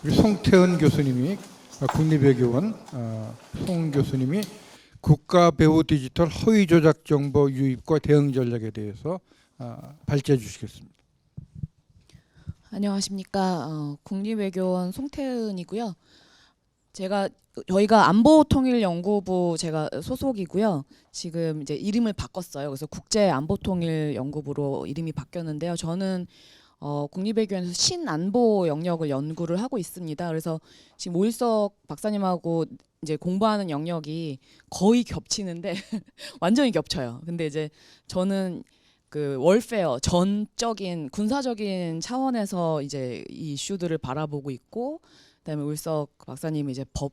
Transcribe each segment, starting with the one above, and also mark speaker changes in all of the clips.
Speaker 1: 우리 송태은 교수님이 국립외교원 송 교수님이 국가 배후 디지털 허위 조작 정보 유입과 대응 전략에 대해서 발제해 주시겠습니다.
Speaker 2: 안녕하십니까. 국립외교원 송태은이고요. 저희가 안보통일연구부 제가 소속이고요. 지금 이제 이름을 바꿨어요. 그래서 국제안보통일연구부로 이름이 바뀌었는데요. 저는 국립외교원에서 신안보 영역을 연구를 하고 있습니다. 그래서 지금 오일석 박사님하고 이제 공부하는 영역이 거의 겹치는데 완전히 겹쳐요. 근데 이제 저는 그 월페어 전적인 군사적인 차원에서 이제 이 이슈들을 바라보고 있고, 그다음에 오일석 박사님이 이제 법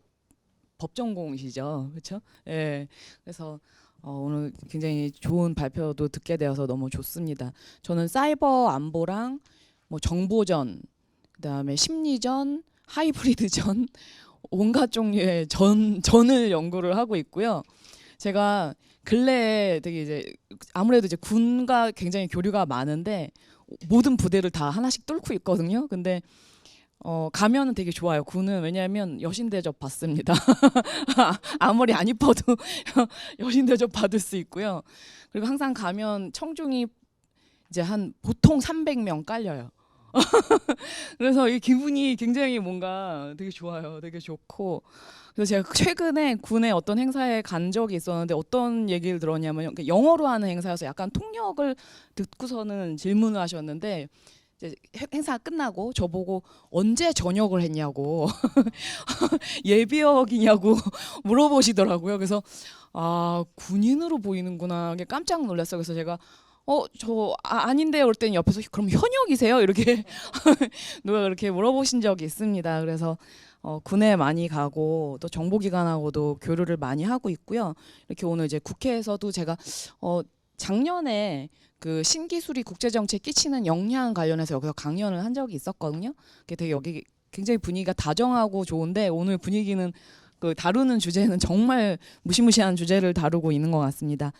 Speaker 2: 전공이시죠, 그렇죠? 예. 그래서 오늘 굉장히 좋은 발표도 듣게 되어서 너무 좋습니다. 저는 사이버 안보랑 뭐 정보전, 그다음에 심리전, 하이브리드전, 온갖 종류의 전을 연구를 하고 있고요. 제가 근래에 되게 이제 아무래도 이제 군과 굉장히 교류가 많은데 모든 부대를 다 하나씩 뚫고 있거든요. 근데 가면은 되게 좋아요. 군은. 왜냐하면 여신 대접 받습니다. 아무리 안 이뻐도 여신 대접 받을 수 있고요. 그리고 항상 가면 청중이 이제 한 보통 300명 깔려요. 그래서 이 기분이 굉장히 뭔가 되게 좋아요. 되게 좋고. 그래서 제가 최근에 군의 어떤 행사에 간 적이 있었는데 어떤 얘기를 들었냐면 영어로 하는 행사여서 약간 통역을 듣고서는 질문을 하셨는데, 이제 행사 끝나고 저보고 언제 전역을 했냐고 예비역이냐고 물어보시더라고요. 그래서 군인으로 보이는구나. 깜짝 놀랐어요. 그래서 제가 저 아닌데요. 그럴 때는 옆에서 그럼 현역이세요? 이렇게 누가 그렇게 물어보신 적이 있습니다. 그래서 군에 많이 가고 또 정보기관하고도 교류를 많이 하고 있고요. 이렇게 오늘 이제 국회에서도 제가 작년에 그 신기술이 국제정치에 끼치는 영향 관련해서 여기서 강연을 한 적이 있었거든요. 되게 여기 굉장히 분위기가 다정하고 좋은데 오늘 분위기는 그 다루는 주제는 정말 무시무시한 주제를 다루고 있는 것 같습니다.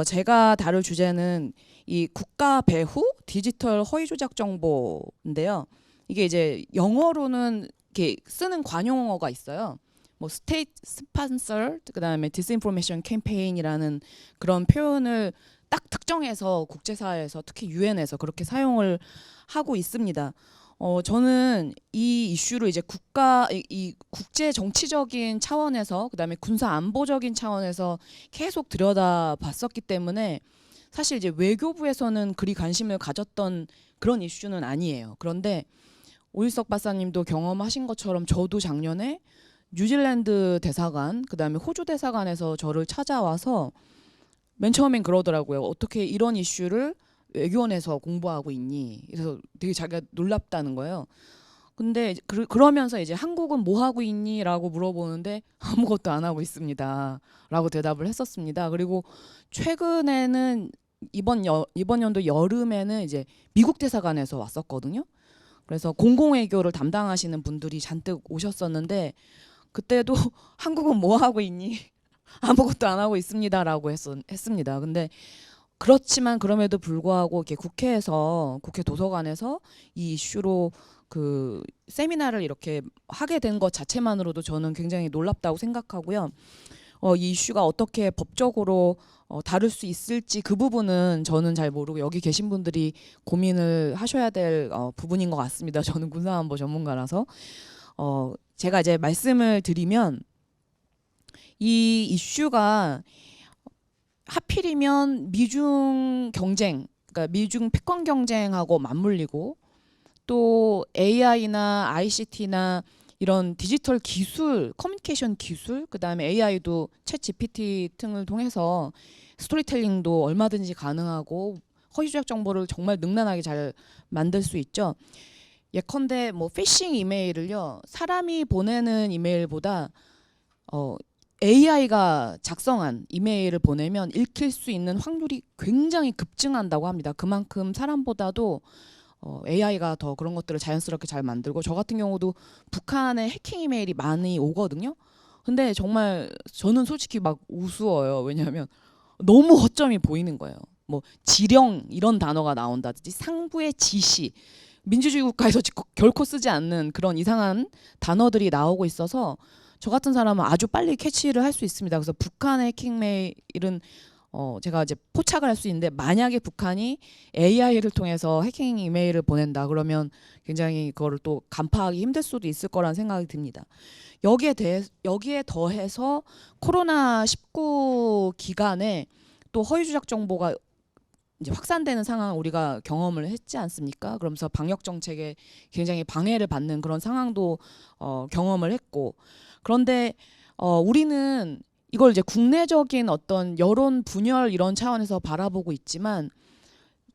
Speaker 2: 제가 다룰 주제는 이 국가 배후 디지털 허위 조작 정보인데요. 이게 이제 영어로는 이렇게 쓰는 관용어가 있어요. 뭐 state sponsor, 그다음에 disinformation campaign이라는 그런 표현을 딱 특정해서 국제사회에서 특히 유엔에서 그렇게 사용을 하고 있습니다. 저는 이 이슈를 이제 이 국제 정치적인 차원에서 그다음에 군사 안보적인 차원에서 계속 들여다봤었기 때문에 사실 이제 외교부에서는 그리 관심을 가졌던 그런 이슈는 아니에요. 그런데 오일석 박사님도 경험하신 것처럼 저도 작년에 뉴질랜드 대사관, 그다음에 호주 대사관에서 저를 찾아와서 맨 처음엔 그러더라고요. 어떻게 이런 이슈를 외교원에서 공부하고 있니? 그래서 되게 자기가 놀랍다는 거예요. 근데 그러면서 이제 한국은 뭐 하고 있니? 라고 물어보는데 아무것도 안 하고 있습니다. 라고 대답을 했었습니다. 그리고 최근에는 이번 연도 여름에는 이제 미국 대사관에서 왔었거든요. 그래서 공공외교를 담당하시는 분들이 잔뜩 오셨었는데 그때도 한국은 뭐 하고 있니? 아무것도 안 하고 있습니다라고 했습니다. 근데 그렇지만 그럼에도 불구하고 이렇게 국회 도서관에서 이 이슈로 그 세미나를 이렇게 하게 된 것 자체만으로도 저는 굉장히 놀랍다고 생각하고요. 이 이슈가 어떻게 법적으로 다룰 수 있을지 그 부분은 저는 잘 모르고 여기 계신 분들이 고민을 하셔야 될 부분인 것 같습니다. 저는 군사안보 전문가라서 제가 이제 말씀을 드리면 이 이슈가 하필이면 미중 경쟁, 그러니까 미중 패권 경쟁하고 맞물리고 또 AI나 ICT나 이런 디지털 기술, 커뮤니케이션 기술, 그다음에 AI도 챗 GPT 등을 통해서 스토리텔링도 얼마든지 가능하고 허위 조작 정보를 정말 능란하게 잘 만들 수 있죠. 예컨대 뭐 피싱 이메일을요, 사람이 보내는 이메일보다 AI가 작성한 이메일을 보내면 읽힐 수 있는 확률이 굉장히 급증한다고 합니다. 그만큼 사람보다도 AI가 더 그런 것들을 자연스럽게 잘 만들고, 저 같은 경우도 북한의 해킹 이메일이 많이 오거든요. 근데 정말 저는 솔직히 막 우스워요. 왜냐하면 너무 허점이 보이는 거예요. 뭐 지령 이런 단어가 나온다든지 상부의 지시, 민주주의 국가에서 결코 쓰지 않는 그런 이상한 단어들이 나오고 있어서 저 같은 사람은 아주 빨리 캐치를 할 수 있습니다. 그래서 북한의 해킹 메일은 제가 이제 포착을 할 수 있는데, 만약에 북한이 AI를 통해서 해킹 이메일을 보낸다 그러면 굉장히 그거를 또 간파하기 힘들 수도 있을 거라는 생각이 듭니다. 여기에 더해서 코로나19 기간에 또 허위 조작 정보가 이제 확산되는 상황을 우리가 경험을 했지 않습니까? 그러면서 방역 정책에 굉장히 방해를 받는 그런 상황도 경험을 했고, 그런데 우리는 이걸 이제 국내적인 어떤 여론 분열 이런 차원에서 바라보고 있지만,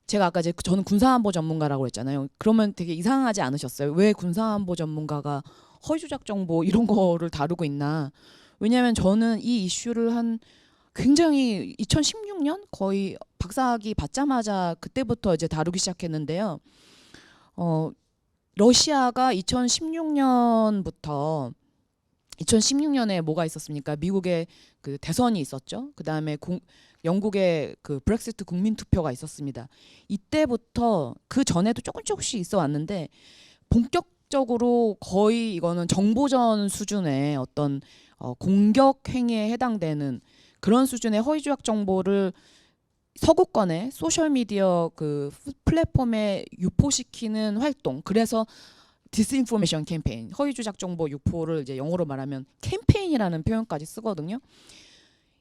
Speaker 2: 제가 아까 이제 저는 군사안보 전문가라고 했잖아요. 그러면 되게 이상하지 않으셨어요? 왜 군사안보 전문가가 허위 조작 정보 이런 거를 다루고 있나? 왜냐하면 저는 이 이슈를 한 굉장히 2016년 거의 박사학위 받자마자 그때부터 이제 다루기 시작했는데요. 러시아가 2016년에 뭐가 있었습니까? 미국의 그 대선이 있었죠. 그 다음에 영국의 그 브렉시트 국민 투표가 있었습니다. 이때부터, 그 전에도 조금씩 있어 왔는데, 본격적으로 거의 이거는 정보전 수준의 어떤 공격 행위에 해당되는 그런 수준의 허위 조작 정보를 서구권의 소셜 미디어 그 플랫폼에 유포시키는 활동. 그래서 디스인포메이션 캠페인, 허위 조작 정보 유포를 이제 영어로 말하면 캠페인이라는 표현까지 쓰거든요.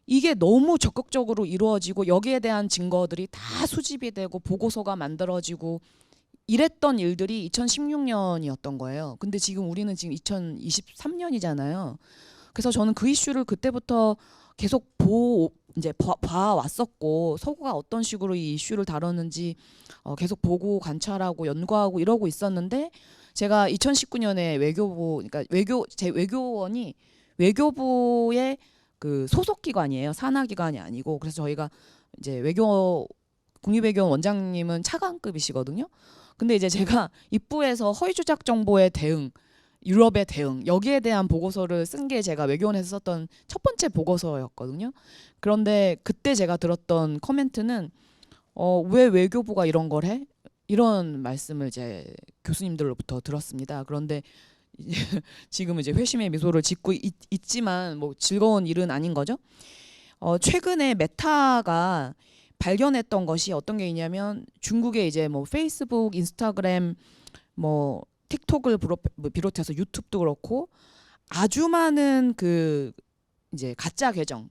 Speaker 2: 이게 너무 적극적으로 이루어지고 여기에 대한 증거들이 다 수집이 되고 보고서가 만들어지고 이랬던 일들이 2016년이었던 거예요. 근데 지금 우리는 지금 2023년이잖아요. 그래서 저는 그 이슈를 그때부터 계속 봐왔었고, 서구가 어떤 식으로 이 이슈를 다뤘는지 계속 보고 관찰하고 연구하고 이러고 있었는데, 제가 2019년에 그러니까 제 외교원이 외교부의 그 소속 기관이에요. 산하 기관이 아니고. 그래서 저희가 이제 국립외교원 원장님은 차관급이시거든요. 근데 이제 제가 입부에서 허위 조작 정보의 대응, 유럽의 대응, 여기에 대한 보고서를 쓴 게 제가 외교원에서 썼던 첫 번째 보고서였거든요. 그런데 그때 제가 들었던 코멘트는 왜 외교부가 이런 걸 해? 이런 말씀을 이제 교수님들로부터 들었습니다. 그런데 지금은 이제 회심의 미소를 짓고 있지만 뭐 즐거운 일은 아닌 거죠. 최근에 메타가 발견했던 것이 어떤 게 있냐면, 중국의 이제 뭐 페이스북, 인스타그램, 뭐 틱톡을 비롯해서 유튜브도 그렇고 아주 많은 그 이제 가짜 계정,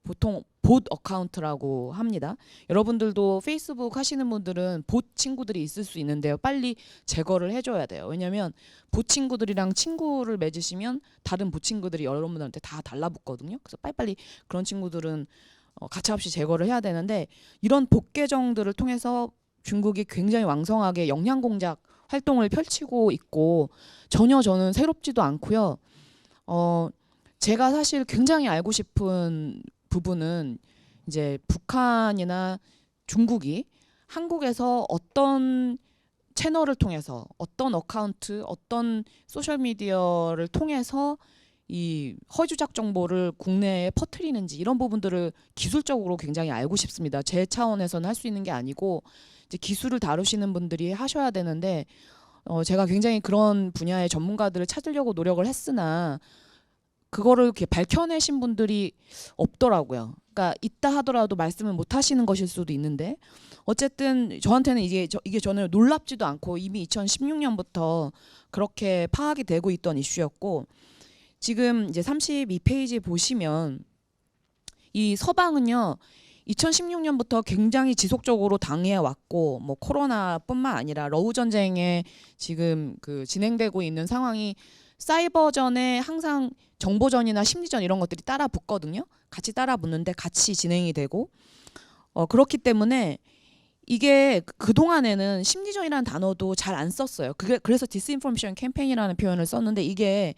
Speaker 2: 보통 봇 어카운트라고 합니다. 여러분들도 페이스북 하시는 분들은 봇 친구들이 있을 수 있는데요. 빨리 제거를 해줘야 돼요. 왜냐하면 봇 친구들이랑 친구를 맺으시면 다른 봇 친구들이 여러분들한테 다 달라붙거든요. 그래서 빨리빨리 그런 친구들은 가차없이 제거를 해야 되는데, 이런 봇 계정들을 통해서 중국이 굉장히 왕성하게 역량 공작 활동을 펼치고 있고, 전혀 저는 새롭지도 않고요. 제가 사실 굉장히 알고 싶은 부분은 이제 북한이나 중국이 한국에서 어떤 채널을 통해서, 어떤 어카운트, 어떤 소셜 미디어를 통해서 이 허위 조작 정보를 국내에 퍼뜨리는지, 이런 부분들을 기술적으로 굉장히 알고 싶습니다. 제 차원에서는 할 수 있는 게 아니고 이제 기술을 다루시는 분들이 하셔야 되는데, 제가 굉장히 그런 분야의 전문가들을 찾으려고 노력을 했으나 그거를 이렇게 밝혀내신 분들이 없더라고요. 그러니까 있다 하더라도 말씀을 못 하시는 것일 수도 있는데, 어쨌든 저한테는 이게 저는 놀랍지도 않고 이미 2016년부터 그렇게 파악이 되고 있던 이슈였고, 지금 이제 32페이지 보시면 이 서방은요, 2016년부터 굉장히 지속적으로 당해 왔고, 뭐 코로나뿐만 아니라 러우 전쟁에 지금 그 진행되고 있는 상황이 사이버전에 항상 정보전이나 심리전 이런 것들이 따라 붙거든요. 같이 따라 붙는데 같이 진행이 되고, 그렇기 때문에 이게 그동안에는 심리전이라는 단어도 잘 안 썼어요. 그래서 디스인포메이션 캠페인이라는 표현을 썼는데, 이게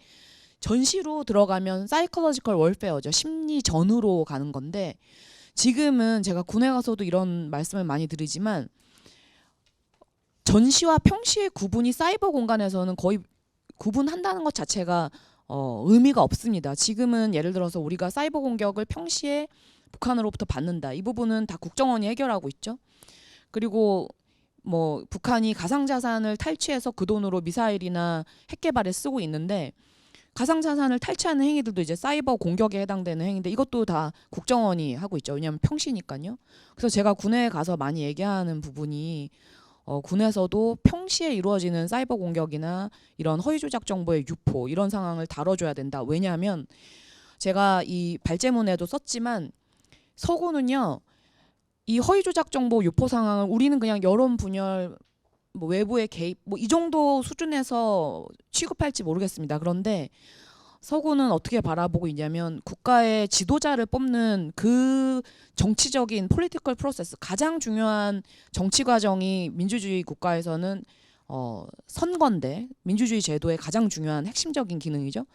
Speaker 2: 전시로 들어가면 사이콜로지컬 월페어죠. 심리전으로 가는 건데, 지금은 제가 군에 가서도 이런 말씀을 많이 드리지만, 전시와 평시의 구분이 사이버 공간에서는 거의 구분한다는 것 자체가 의미가 없습니다. 지금은 예를 들어서 우리가 사이버 공격을 평시에 북한으로부터 받는다. 이 부분은 다 국정원이 해결하고 있죠. 그리고 뭐 북한이 가상자산을 탈취해서 그 돈으로 미사일이나 핵 개발에 쓰고 있는데 가상자산을 탈취하는 행위들도 이제 사이버 공격에 해당되는 행위인데 이것도 다 국정원이 하고 있죠. 왜냐하면 평시니까요. 그래서 제가 군에 가서 많이 얘기하는 부분이 군에서도 평시에 이루어지는 사이버 공격이나 이런 허위 조작 정보의 유포 이런 상황을 다뤄줘야 된다. 왜냐하면 제가 이 발제문에도 썼지만 서구는요. 이 허위 조작 정보 유포 상황을 우리는 그냥 여론 분열 뭐 외부의 개입 뭐 이 정도 수준에서 취급할지 모르겠습니다. 그런데 서구는 어떻게 바라보고 있냐면 국가의 지도자를 뽑는 그 정치적인 폴리티컬 프로세스 가장 중요한 정치 과정이 민주주의 국가에서는 선거인데 민주주의 제도의 가장 중요한 핵심적인 기능이죠.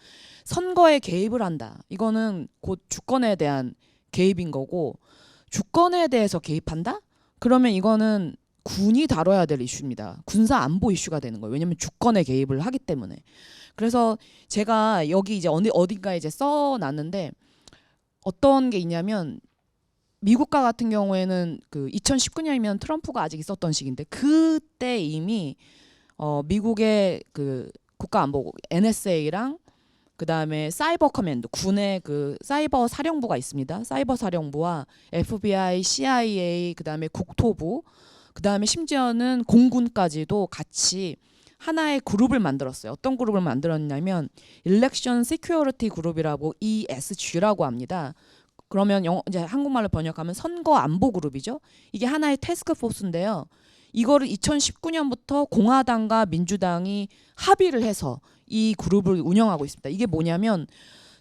Speaker 2: 선거에 개입을 한다. 이거는 곧 주권에 대한 개입인 거고 주권에 대해서 개입한다? 그러면 이거는 군이 다뤄야 될 이슈입니다. 군사 안보 이슈가 되는 거예요. 왜냐하면 주권에 개입을 하기 때문에. 그래서 제가 여기 이제 어딘가에 이제 써놨는데 어떤 게 있냐면 미국과 같은 경우에는 그 2019년이면 트럼프가 아직 있었던 시기인데 그때 이미 미국의 그 국가안보국 NSA랑 그다음에 사이버 커맨드 군의 그 사이버 사령부가 있습니다. 사이버 사령부와 FBI, CIA 그다음에 국토부 그다음에 심지어는 공군까지도 같이 하나의 그룹을 만들었어요. 어떤 그룹을 만들었냐면 Election Security 그룹이라고 ESG라고 합니다. 그러면 이제 한국말로 번역하면 선거 안보 그룹이죠. 이게 하나의 태스크 포스인데요. 이거를 2019년부터 공화당과 민주당이 합의를 해서 이 그룹을 운영하고 있습니다. 이게 뭐냐면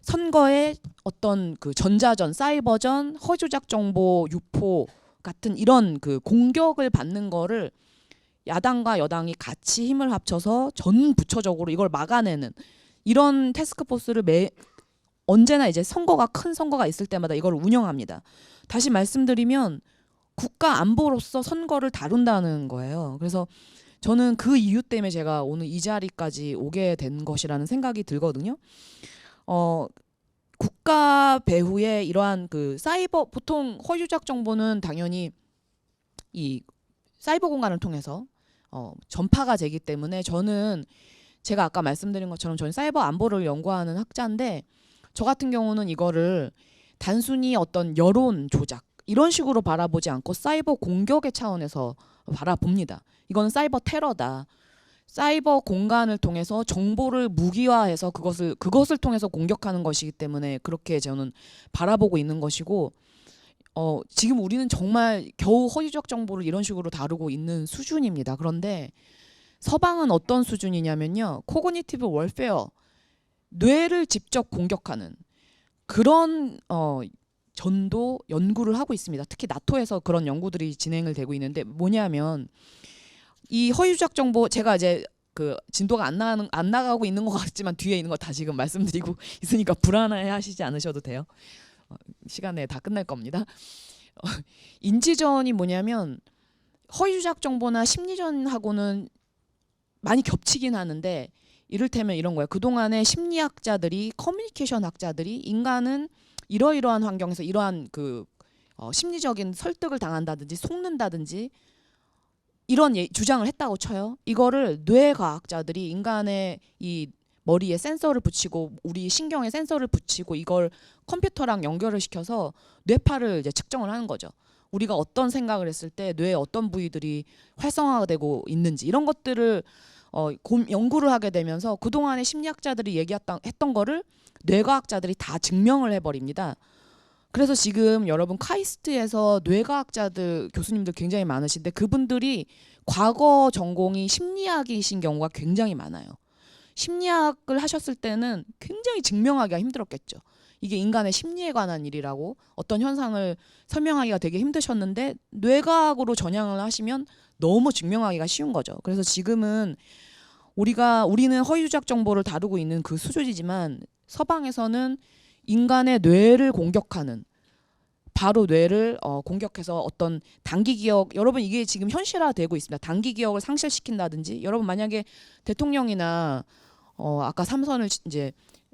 Speaker 2: 선거에 어떤 그 전자전, 사이버전, 허조작 정보 유포 같은 이런 그 공격을 받는 거를 야당과 여당이 같이 힘을 합쳐서 전 부처적으로 이걸 막아내는 이런 태스크포스를 언제나 이제 큰 선거가 있을 때마다 이걸 운영합니다. 다시 말씀드리면 국가 안보로서 선거를 다룬다는 거예요. 그래서 저는 그 이유 때문에 제가 오늘 이 자리까지 오게 된 것이라는 생각이 들거든요. 국가 배후에 이러한 그 사이버 보통 허위 조작 정보는 당연히 이 사이버 공간을 통해서 전파가 되기 때문에 저는 제가 아까 말씀드린 것처럼 저는 사이버 안보를 연구하는 학자인데 저 같은 경우는 이거를 단순히 어떤 여론 조작 이런 식으로 바라보지 않고 사이버 공격의 차원에서 바라봅니다. 이건 사이버 테러다. 사이버 공간을 통해서 정보를 무기화해서 그것을 통해서 공격하는 것이기 때문에 그렇게 저는 바라보고 있는 것이고 지금 우리는 정말 겨우 허위적 정보를 이런 식으로 다루고 있는 수준입니다. 그런데 서방은 어떤 수준이냐면요. 코그니티브 월페어, 뇌를 직접 공격하는 그런 전도 연구를 하고 있습니다. 특히 나토에서 그런 연구들이 진행을 되고 있는데 뭐냐면 이 허위조작 정보 제가 이제 그 진도가 안 나가고 있는 것 같지만 뒤에 있는 거 다 지금 말씀드리고 있으니까 불안해하시지 않으셔도 돼요. 시간 내에 다 끝날 겁니다. 인지전이 뭐냐면 허위조작 정보나 심리전하고는 많이 겹치긴 하는데 이를테면 이런 거예요. 그동안에 심리학자들이 커뮤니케이션 학자들이 인간은 이러이러한 환경에서 이러한 그 심리적인 설득을 당한다든지 속는다든지 이런 주장을 했다고 쳐요. 이거를 뇌과학자들이 인간의 이 머리에 센서를 붙이고 우리 신경에 센서를 붙이고 이걸 컴퓨터랑 연결을 시켜서 뇌파를 이제 측정을 하는 거죠. 우리가 어떤 생각을 했을 때 뇌의 어떤 부위들이 활성화가 되고 있는지 이런 것들을 연구를 하게 되면서 그동안의 심리학자들이 했던 거를 뇌과학자들이 다 증명을 해버립니다. 그래서 지금 여러분 카이스트에서 뇌과학자들 교수님들 굉장히 많으신데 그분들이 과거 전공이 심리학이신 경우가 굉장히 많아요. 심리학을 하셨을 때는 굉장히 증명하기가 힘들었겠죠. 이게 인간의 심리에 관한 일이라고 어떤 현상을 설명하기가 되게 힘드셨는데 뇌과학으로 전향을 하시면 너무 증명하기가 쉬운 거죠. 그래서 지금은 우리는 허위조작 정보를 다루고 있는 그 수준이지만 서방에서는 인간의 뇌를 공격하는 바로 뇌를 공격해서 어떤 단기 기억 여러분 이게 지금 현실화되고 있습니다. 단기 기억을 상실시킨다든지 여러분 만약에 대통령이나 아까 삼선을 이제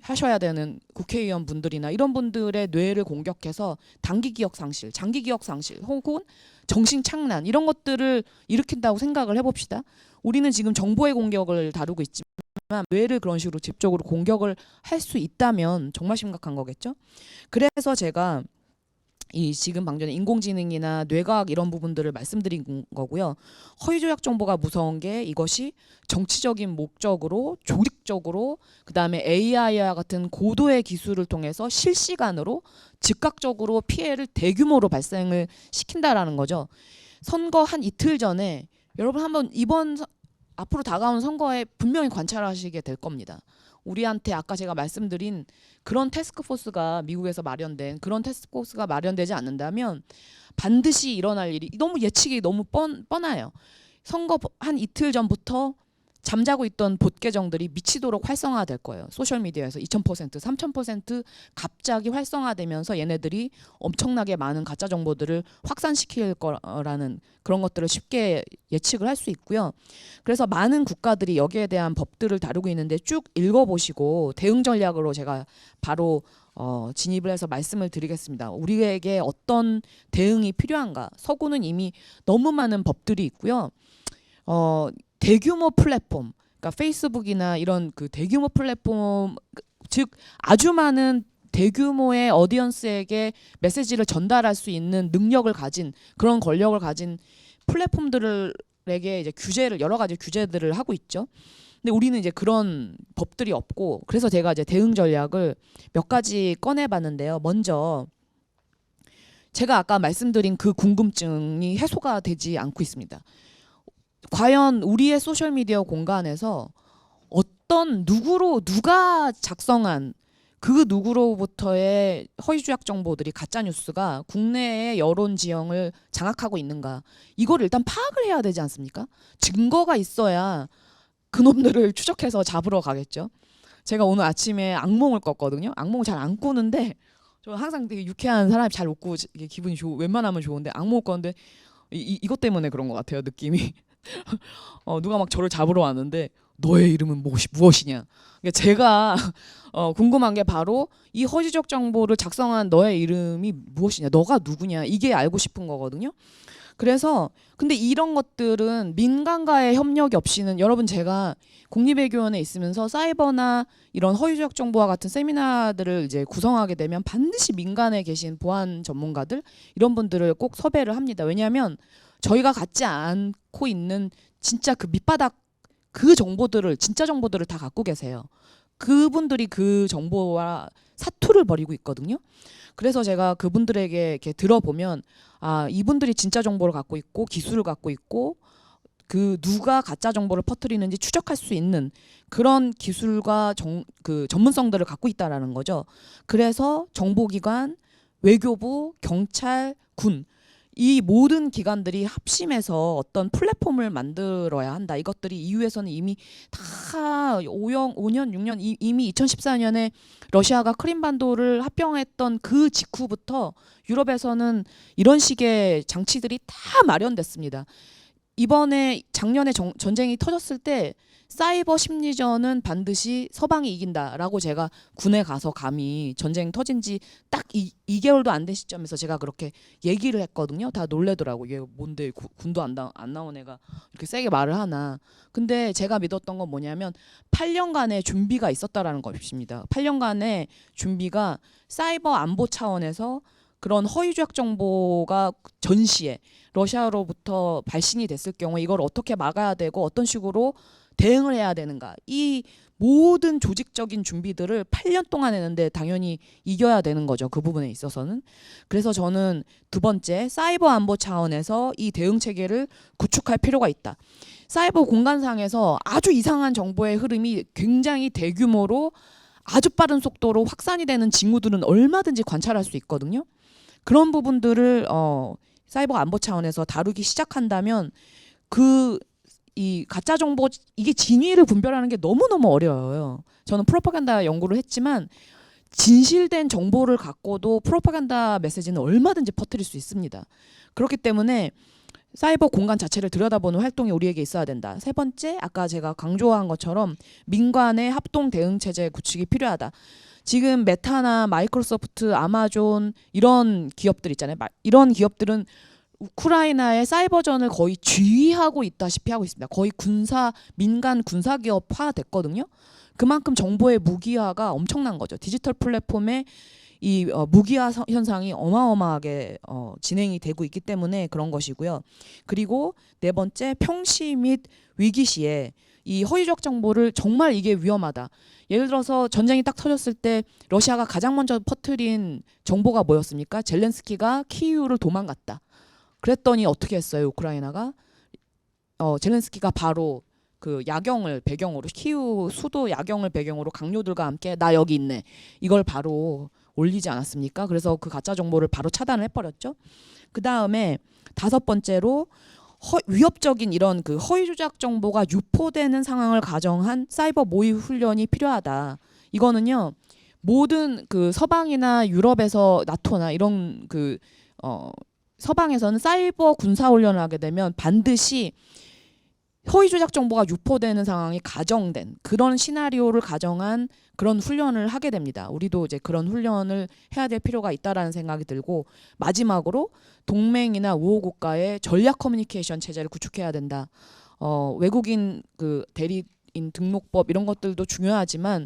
Speaker 2: 하셔야 되는 국회의원 분들이나 이런 분들의 뇌를 공격해서 단기 기억 상실, 장기 기억 상실 혹은 정신 착란 이런 것들을 일으킨다고 생각을 해봅시다. 우리는 지금 정보의 공격을 다루고 있지만 뇌를 그런 식으로 직접적으로 공격을 할 수 있다면 정말 심각한 거겠죠. 그래서 제가 이 지금 방전에 인공지능이나 뇌과학 이런 부분들을 말씀드린 거고요. 허위조작 정보가 무서운 게 이것이 정치적인 목적으로 조직적으로 그다음에 AI와 같은 고도의 기술을 통해서 실시간으로 즉각적으로 피해를 대규모로 발생을 시킨다라는 거죠. 선거 한 이틀 전에 여러분 한번 앞으로 다가온 선거에 분명히 관찰하시게 될 겁니다. 우리한테 아까 제가 말씀드린 그런 태스크포스가 미국에서 마련된 그런 태스크포스가 마련되지 않는다면 반드시 일어날 일이 너무 예측이 너무 뻔해요. 선거 한 이틀 전부터 잠자고 있던 봇 계정들이 미치도록 활성화될 거예요. 소셜미디어에서 2000%, 3000% 갑자기 활성화되면서 얘네들이 엄청나게 많은 가짜 정보들을 확산시킬 거라는 그런 것들을 쉽게 예측을 할 수 있고요. 그래서 많은 국가들이 여기에 대한 법들을 다루고 있는데 쭉 읽어보시고 대응 전략으로 제가 바로 진입을 해서 말씀을 드리겠습니다. 우리에게 어떤 대응이 필요한가? 서구는 이미 너무 많은 법들이 있고요. 대규모 플랫폼, 그러니까 페이스북이나 이런 그 대규모 플랫폼, 즉 아주 많은 대규모의 어디언스에게 메시지를 전달할 수 있는 능력을 가진 그런 권력을 가진 플랫폼들에게 이제 여러 가지 규제들을 하고 있죠. 근데 우리는 이제 그런 법들이 없고 그래서 제가 이제 대응 전략을 몇 가지 꺼내봤는데요. 먼저 제가 아까 말씀드린 그 궁금증이 해소가 되지 않고 있습니다. 과연 우리의 소셜미디어 공간에서 누가 작성한 그 누구로부터의 허위조작 정보들이 가짜뉴스가 국내의 여론 지형을 장악하고 있는가 이걸 일단 파악을 해야 되지 않습니까? 증거가 있어야 그놈들을 추적해서 잡으러 가겠죠. 제가 오늘 아침에 악몽을 꿨거든요. 악몽을 잘 안 꾸는데 저 항상 되게 유쾌한 사람이 잘 웃고 기분이 웬만하면 좋은데 악몽을 꿨는데 이것 때문에 그런 것 같아요. 느낌이. 누가 막 저를 잡으러 왔는데 너의 이름은 무엇이냐. 그러니까 제가 궁금한 게 바로 이 허위적 정보를 작성한 너의 이름이 무엇이냐. 너가 누구냐. 이게 알고 싶은 거거든요. 그래서 근데 이런 것들은 민간과의 협력이 없이는 여러분 제가 국립외교원에 있으면서 사이버나 이런 허위적 정보와 같은 세미나들을 이제 구성하게 되면 반드시 민간에 계신 보안 전문가들 이런 분들을 꼭 섭외를 합니다. 왜냐하면 저희가 갖지 않고 있는 진짜 그 밑바닥 그 정보들을 진짜 정보들을 다 갖고 계세요. 그분들이 그 정보와 사투를 벌이고 있거든요. 그래서 제가 그분들에게 이렇게 들어보면 이분들이 진짜 정보를 갖고 있고 기술을 갖고 있고 그 누가 가짜 정보를 퍼뜨리는지 추적할 수 있는 그런 기술과 그 전문성들을 갖고 있다라는 거죠. 그래서 정보기관, 외교부, 경찰, 군 이 모든 기관들이 합심해서 어떤 플랫폼을 만들어야 한다. 이것들이 EU에서는 이미 다 5년, 6년 이미 2014년에 러시아가 크림반도를 합병했던 그 직후부터 유럽에서는 이런 식의 장치들이 다 마련됐습니다. 이번에 작년에 전쟁이 터졌을 때 사이버 심리전은 반드시 서방이 이긴다라고 제가 군에 가서 감히 전쟁 터진 지 딱 2개월도 안 된 시점에서 제가 그렇게 얘기를 했거든요. 다 놀래더라고. 얘 뭔데 군도 안 나온 애가 이렇게 세게 말을 하나. 근데 제가 믿었던 건 뭐냐면 8년간의 준비가 있었다라는 것입니다. 8년간의 준비가 사이버 안보 차원에서 그런 허위조작 정보가 전시에 러시아로부터 발신이 됐을 경우에 이걸 어떻게 막아야 되고 어떤 식으로 대응을 해야 되는가. 이 모든 조직적인 준비들을 8년 동안 했는데 당연히 이겨야 되는 거죠. 그 부분에 있어서는. 그래서 저는 두 번째 사이버 안보 차원에서 이 대응 체계를 구축할 필요가 있다. 사이버 공간상에서 아주 이상한 정보의 흐름이 굉장히 대규모로 아주 빠른 속도로 확산이 되는 징후들은 얼마든지 관찰할 수 있거든요. 그런 부분들을 사이버 안보 차원에서 다루기 시작한다면 이 가짜 정보 이게 진위를 분별하는 게 너무너무 어려워요. 저는 프로파간다 연구를 했지만 진실된 정보를 갖고도 프로파간다 메시지는 얼마든지 퍼뜨릴 수 있습니다. 그렇기 때문에 사이버 공간 자체를 들여다보는 활동이 우리에게 있어야 된다. 세 번째, 아까 제가 강조한 것처럼 민간의 합동 대응 체제 구축이 필요하다. 지금 메타나 마이크로소프트, 아마존 이런 기업들 있잖아요. 이런 기업들은 우크라이나의 사이버전을 거의 지휘하고 있다시피 하고 있습니다. 거의 민간 군사 기업화 됐거든요. 그만큼 정보의 무기화가 엄청난 거죠. 디지털 플랫폼의 이 무기화 현상이 어마어마하게 진행이 되고 있기 때문에 그런 것이고요. 그리고 네 번째, 평시 및 위기 시에 이 허위적 정보를 정말 이게 위험하다. 예를 들어서 전쟁이 딱 터졌을 때 러시아가 가장 먼저 퍼뜨린 정보가 뭐였습니까? 젤렌스키가 키이우를 도망갔다. 그랬더니 어떻게 했어요? 우크라이나가 젤렌스키가 바로 그 야경을 배경으로 키이우 수도 야경을 배경으로 강요들과 함께 나 여기 있네. 이걸 바로 올리지 않았습니까? 그래서 그 가짜 정보를 바로 차단을 해버렸죠. 그 다음에 다섯 번째로 위협적인 이런 그 허위 조작 정보가 유포되는 상황을 가정한 사이버 모의 훈련이 필요하다. 이거는요 모든 그 서방이나 유럽에서 나토나 이런 그 서방에서는 사이버 군사 훈련을 하게 되면 반드시 허위 조작 정보가 유포되는 상황이 가정된 그런 시나리오를 가정한 그런 훈련을 하게 됩니다. 우리도 이제 그런 훈련을 해야 될 필요가 있다라는 생각이 들고, 마지막으로 동맹이나 우호 국가의 전략 커뮤니케이션 체제를 구축해야 된다. 외국인 그 대리인 등록법 이런 것들도 중요하지만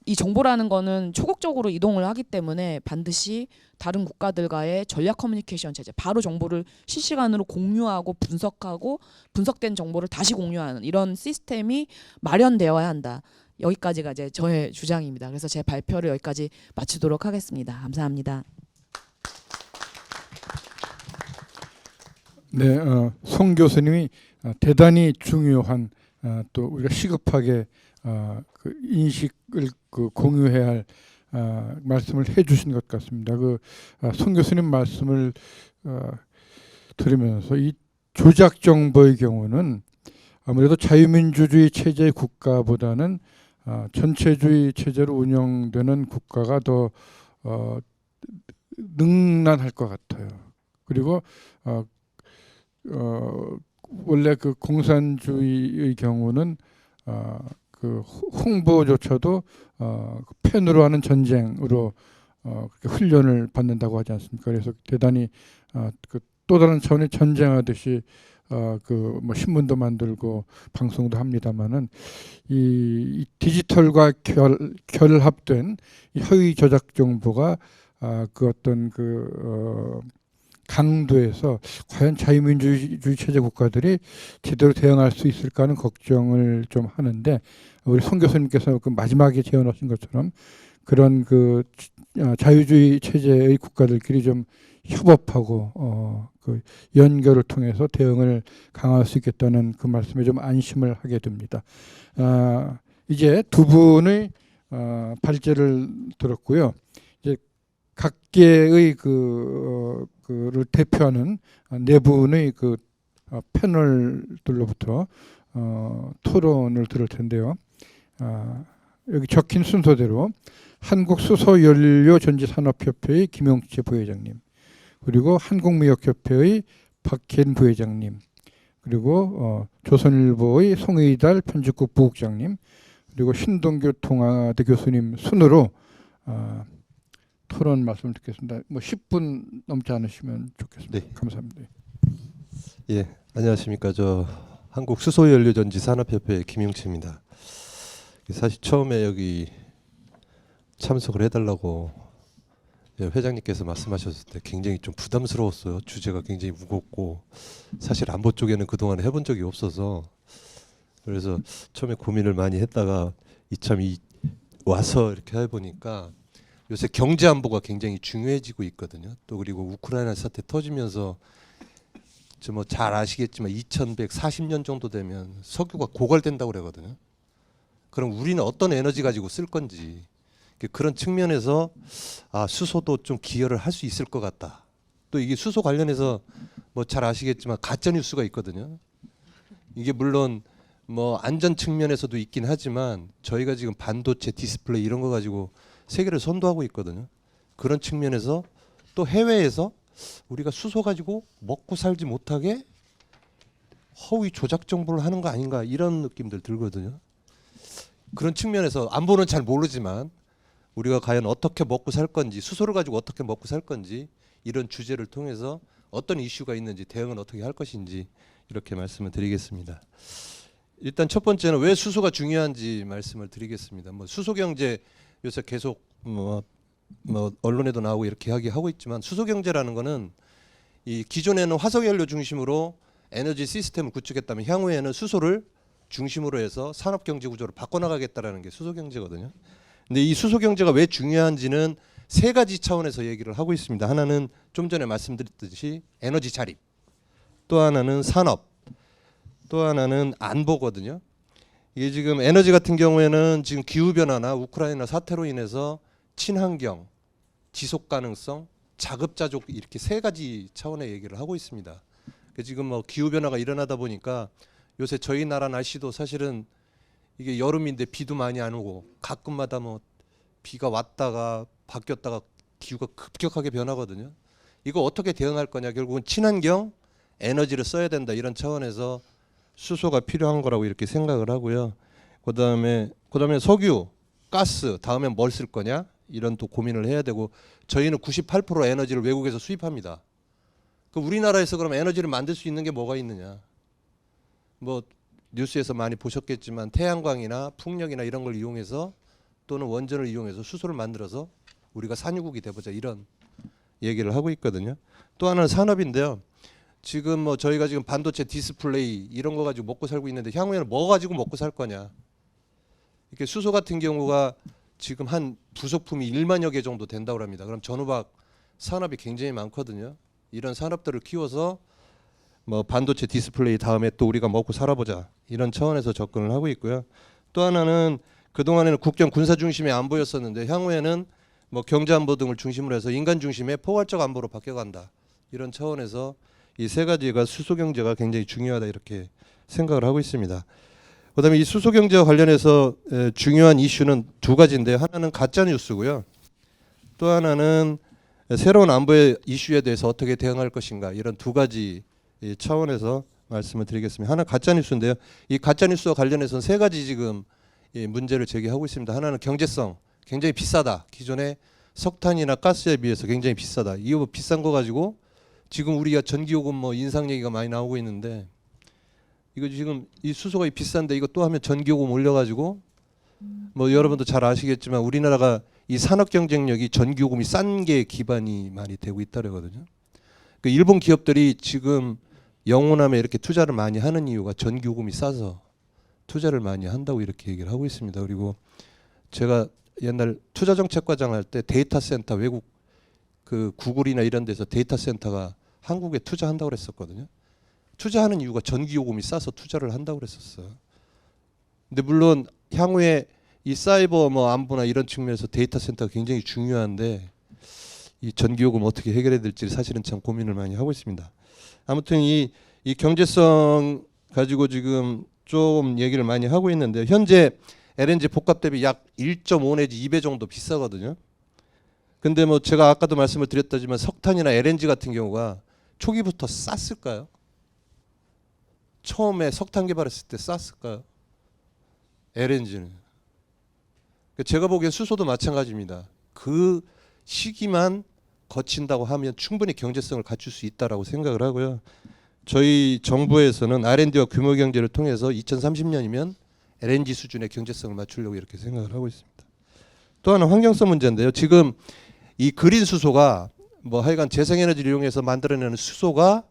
Speaker 2: 이 정보라는 거는 초국적으로 이동을 하기 때문에 반드시 다른 국가들과의 전략 커뮤니케이션 체제, 바로 정보를 실시간으로 공유하고 분석하고 분석된 정보를 다시 공유하는 이런 시스템이 마련되어야 한다. 여기까지가 이제 저의 주장입니다. 그래서 제 발표를 여기까지 마치도록 하겠습니다. 감사합니다.
Speaker 1: 네, 송 교수님이 대단히 중요한 또 우리가 시급하게 그 인식을 그 공유해야 할 말씀을 해주신 것 같습니다. 송 교수님 말씀을 들으면서 이 조작 정보의 경우는 아무래도 자유민주주의 체제의 국가보다는 전체주의 체제로 운영되는 국가가 더 능란할 것 같아요. 그리고 원래 그 공산주의의 경우는 그 홍보조차도 펜으로 하는 전쟁으로 그렇게 훈련을 받는다고 하지 않습니까? 그래서 대단히 그 또 다른 차원의 전쟁하듯이 그 뭐 신문도 만들고 방송도 합니다만은 이 디지털과 결합된 이 허위 조작 정보가 그 어떤 그 강도에서 과연 자유민주주의 체제 국가들이 제대로 대응할 수 있을까 하는 걱정을 좀 하는데, 우리 송 교수님께서 그 마지막에 제언하신 것처럼 그런 그 자유주의 체제의 국가들끼리 좀 협업하고 그 연결을 통해서 대응을 강화할 수 있겠다는 그 말씀에 좀 안심을 하게 됩니다. 이제 두 분의 발제를 들었고요. 이제 각계의 그를 대표하는 네 분의 그 패널들로부터 토론을 들을 텐데요. 여기 적힌 순서대로 한국수소연료전지산업협회의 김용치 부회장님, 그리고 한국무역협회의 박현 부회장님, 그리고 조선일보의 송의달 편집국 부국장님, 그리고 신동규 통화대 교수님 순으로 토론 말씀을 듣겠습니다. 뭐 10분 넘지 않으시면 좋겠습니다.
Speaker 3: 네.
Speaker 1: 감사합니다.
Speaker 3: 예, 안녕하십니까. 저 한국수소연료전지산업협회 김용치입니다. 사실 처음에 여기 참석을 해달라고 회장님께서 말씀하셨을 때 굉장히 좀 부담스러웠어요. 주제가 굉장히 무겁고 사실 안보 쪽에는 그동안 해본 적이 없어서, 그래서 처음에 고민을 많이 했다가 와서 이렇게 해보니까 요새 경제 안보가 굉장히 중요해지고 있거든요. 또 그리고 우크라이나 사태 터지면서 뭐 잘 아시겠지만 2140년 정도 되면 석유가 고갈된다고 그러거든요. 그럼 우리는 어떤 에너지 가지고 쓸 건지, 그런 측면에서 수소도 좀 기여를 할 수 있을 것 같다. 또 이게 수소 관련해서 뭐 잘 아시겠지만 가짜 뉴스가 있거든요. 이게 물론 뭐 안전 측면에서도 있긴 하지만 저희가 지금 반도체, 디스플레이 이런 거 가지고 세계를 선도하고 있거든요. 그런 측면에서 또 해외에서 우리가 수소 가지고 먹고 살지 못하게 허위 조작 정보를 하는 거 아닌가 이런 느낌들 들거든요. 그런 측면에서 안보는 잘 모르지만 우리가 과연 어떻게 먹고 살 건지, 수소를 가지고 어떻게 먹고 살 건지, 이런 주제를 통해서 어떤 이슈가 있는지, 대응은 어떻게 할 것인지 이렇게 말씀을 드리겠습니다. 일단 첫 번째는 왜 수소가 중요한지 말씀을 드리겠습니다. 뭐 수소 경제 요새 계속 뭐 언론에도 나오고 이렇게 이야기하고 있지만, 수소 경제라는 거는 이 기존에는 화석 연료 중심으로 에너지 시스템을 구축했다면 향후에는 수소를 중심으로 해서 산업 경제 구조를 바꿔나가겠다라는 게 수소 경제거든요. 근데 이 수소 경제가 왜 중요한지는 세 가지 차원에서 얘기를 하고 있습니다. 하나는 좀 전에 말씀드렸듯이 에너지 자립, 또 하나는 산업, 또 하나는 안보거든요. 이게 지금 에너지 같은 경우에는 지금 기후 변화나 우크라이나 사태로 인해서 친환경, 지속 가능성, 자급자족 이렇게 세 가지 차원의 얘기를 하고 있습니다. 지금 뭐 기후 변화가 일어나다 보니까 요새 저희 나라 날씨도 사실은 이게 여름인데 비도 많이 안 오고, 가끔마다 뭐 비가 왔다가 바뀌었다가 기후가 급격하게 변하거든요. 이거 어떻게 대응할 거냐, 결국은 친환경 에너지를 써야 된다, 이런 차원에서 수소가 필요한 거라고 이렇게 생각을 하고요. 그다음에 석유, 가스, 다음에 뭘 쓸 거냐, 이런 또 고민을 해야 되고, 저희는 98% 에너지를 외국에서 수입합니다. 그 우리나라에서 그럼 에너지를 만들 수 있는 게 뭐가 있느냐? 뭐 뉴스에서 많이 보셨겠지만 태양광이나 풍력이나 이런 걸 이용해서, 또는 원전을 이용해서 수소를 만들어서 우리가 산유국이 돼보자, 이런 얘기를 하고 있거든요. 또 하나는 산업인데요. 지금 뭐 저희가 지금 반도체 디스플레이 이런 거 가지고 먹고 살고 있는데, 향후에는 뭐 가지고 먹고 살 거냐. 이렇게 수소 같은 경우가 지금 한 부속품이 1만여 개 정도 된다고 합니다. 그럼 전후박 산업이 굉장히 많거든요. 이런 산업들을 키워서 뭐 반도체 디스플레이 다음에 또 우리가 먹고 살아보자, 이런 차원에서 접근을 하고 있고요. 또 하나는 그동안에는 국경 군사 중심의 안보였었는데, 향후에는 뭐 경제 안보 등을 중심으로 해서 인간 중심의 포괄적 안보로 바뀌어간다, 이런 차원에서 이 세 가지가 수소 경제가 굉장히 중요하다, 이렇게 생각을 하고 있습니다. 그다음에 이 수소 경제와 관련해서 중요한 이슈는 두 가지인데요. 하나는 가짜 뉴스고요. 또 하나는 새로운 안보의 이슈에 대해서 어떻게 대응할 것인가, 이런 두 가지 차원에서 말씀을 드리겠습니다. 하나 가짜 뉴스인데요. 이 가짜 뉴스와 관련해서는 세 가지 지금 문제를 제기하고 있습니다. 하나는 경제성, 굉장히 비싸다. 기존의 석탄이나 가스에 비해서 굉장히 비싸다. 이거 비싼 거 가지고 지금 우리가 전기요금 뭐 인상 얘기가 많이 나오고 있는데, 이거 지금 이 수소가 비싼데 이거 또 하면 전기요금 올려가지고, 뭐 여러분도 잘 아시겠지만 우리나라가 이 산업 경쟁력이 전기요금이 싼 게 기반이 많이 되고 있다거든요. 그 일본 기업들이 지금 영호남에 이렇게 투자를 많이 하는 이유가 전기요금이 싸서 투자를 많이 한다고 이렇게 얘기를 하고 있습니다. 그리고 제가 옛날 투자정책과장 할 때 데이터 센터, 외국 그 구글이나 이런 데서 데이터 센터가 한국에 투자한다고 그랬었거든요. 투자하는 이유가 전기요금이 싸서 투자를 한다고 그랬었어요. 근데 물론 향후에 이 사이버 뭐 안보나 이런 측면에서 데이터 센터가 굉장히 중요한데, 이 전기요금 어떻게 해결해야 될지 사실은 참 고민을 많이 하고 있습니다. 아무튼 이 경제성 가지고 지금 좀 얘기를 많이 하고 있는데, 현재 LNG 복합 대비 약 1.5 내지 2배 정도 비싸거든요. 근데 뭐 제가 아까도 말씀을 드렸다지만 석탄이나 LNG 같은 경우가 초기부터 쌌을까요? 처음에 석탄 개발했을 때 쌌을까요? LNG는. 제가 보기엔 수소도 마찬가지입니다. 그 시기만 거친다고 하면 충분히 경제성을 갖출 수 있다라고 생각을 하고요. 저희 정부에서는 R&D와 규모 경제를 통해서 2030년이면 LNG 수준의 경제성을 맞추려고 이렇게 생각을 하고 있습니다. 또 하나 환경성 문제인데요. 지금 이 그린 수소가 뭐 하여간 재생에너지를 이용해서 만들어내는 수소가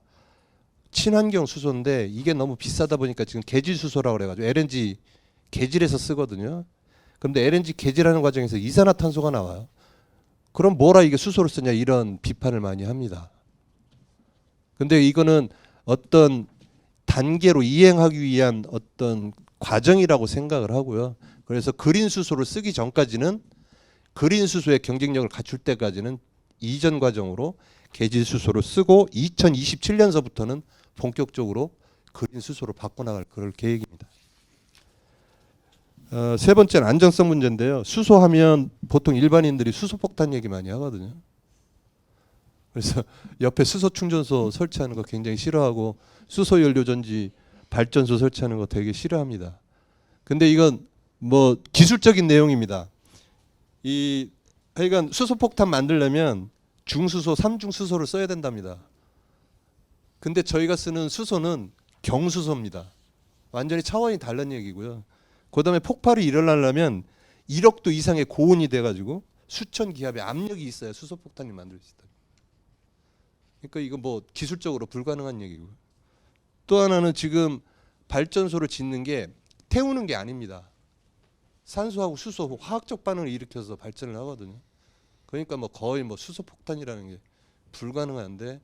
Speaker 3: 친환경 수소인데, 이게 너무 비싸다 보니까 지금 개질 수소라고 그래가지고 LNG 개질해서 쓰거든요. 그런데 LNG 개질하는 과정에서 이산화탄소가 나와요. 그럼 뭐라 이게 수소를 쓰냐, 이런 비판을 많이 합니다. 근데 이거는 어떤 단계로 이행하기 위한 어떤 과정이라고 생각을 하고요. 그래서 그린 수소를 쓰기 전까지는, 그린 수소의 경쟁력을 갖출 때까지는 이전 과정으로 개질 수소를 쓰고, 2027년서부터는 본격적으로 그린 수소로 바꿔나갈 그럴 계획입니다. 세 번째는 안정성 문제인데요. 수소하면 보통 일반인들이 수소폭탄 얘기 많이 하거든요. 그래서 옆에 수소 충전소 설치하는 거 굉장히 싫어하고, 수소 연료 전지 발전소 설치하는 거 되게 싫어합니다. 근데 이건 뭐 기술적인 내용입니다. 이 하여간 수소폭탄 만들려면 중수소, 삼중수소를 써야 된답니다. 근데 저희가 쓰는 수소는 경수소입니다. 완전히 차원이 다른 얘기고요. 그다음에 폭발이 일어나려면 1억 도 이상의 고온이 돼가지고 수천 기압의 압력이 있어야 수소폭탄이 만들 수 있다. 그러니까 이거 뭐 기술적으로 불가능한 얘기고요. 또 하나는 지금 발전소를 짓는 게 태우는 게 아닙니다. 산소하고 수소, 화학적 반응을 일으켜서 발전을 하거든요. 그러니까 뭐 거의 뭐 수소폭탄이라는 게 불가능한데,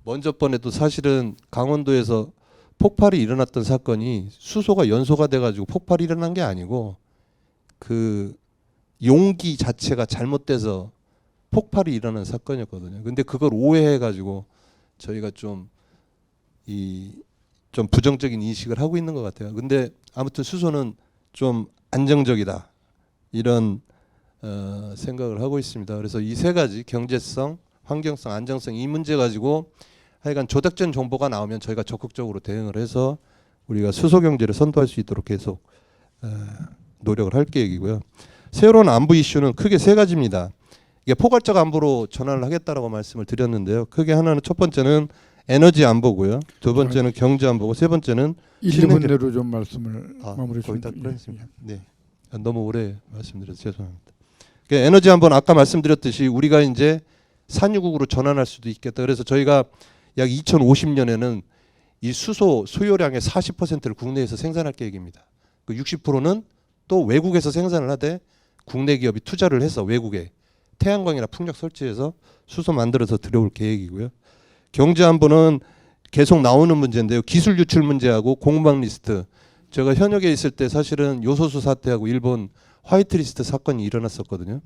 Speaker 3: 먼저 번에도 사실은 강원도에서 폭발이 일어났던 사건이 수소가 연소가 돼가지고 폭발이 일어난 게 아니고 그 용기 자체가 잘못돼서 폭발이 일어난 사건이었거든요. 근데 그걸 오해해가지고 저희가 좀 부정적인 인식을 하고 있는 것 같아요. 근데 아무튼 수소는 좀 안정적이다 이런 생각을 하고 있습니다. 그래서 이 세 가지 경제성, 환경성, 안정성 이 문제 가지고 하여간 조작된 정보가 나오면 저희가 적극적으로 대응을 해서 우리가 수소 경제를 선도할 수 있도록 계속 노력을 할 계획이고요. 새로운 안보 이슈는 크게 세 가지입니다. 이게 포괄적 안보로 전환을 하겠다라고 말씀을 드렸는데요. 크게 하나는 첫 번째는 에너지 안보고요. 두 번째는 경제 안보고, 세 번째는
Speaker 1: 1, 2분 내로 좀 말씀을 마무리
Speaker 3: 거의 다
Speaker 1: 좀.
Speaker 3: 끝냈습니다. 네, 너무 오래 말씀드려서 죄송합니다. 그러니까 에너지 안보는 아까 말씀드렸듯이 우리가 이제 산유국으로 전환할 수도 있겠다. 그래서 저희가 약 2050년에는 이 수소 수요량의 40%를 국내에서 생산할 계획입니다. 그 60%는 또 외국에서 생산을 하되 국내 기업이 투자를 해서 외국에 태양광이나 풍력 설치해서 수소 만들어서 들여올 계획이고요. 경제 안보는 계속 나오는 문제인데요. 기술 유출 문제하고 공방 리스트. 제가 현역에 있을 때 사실은 요소수 사태하고 일본 화이트리스트 사건이 일어났었거든요.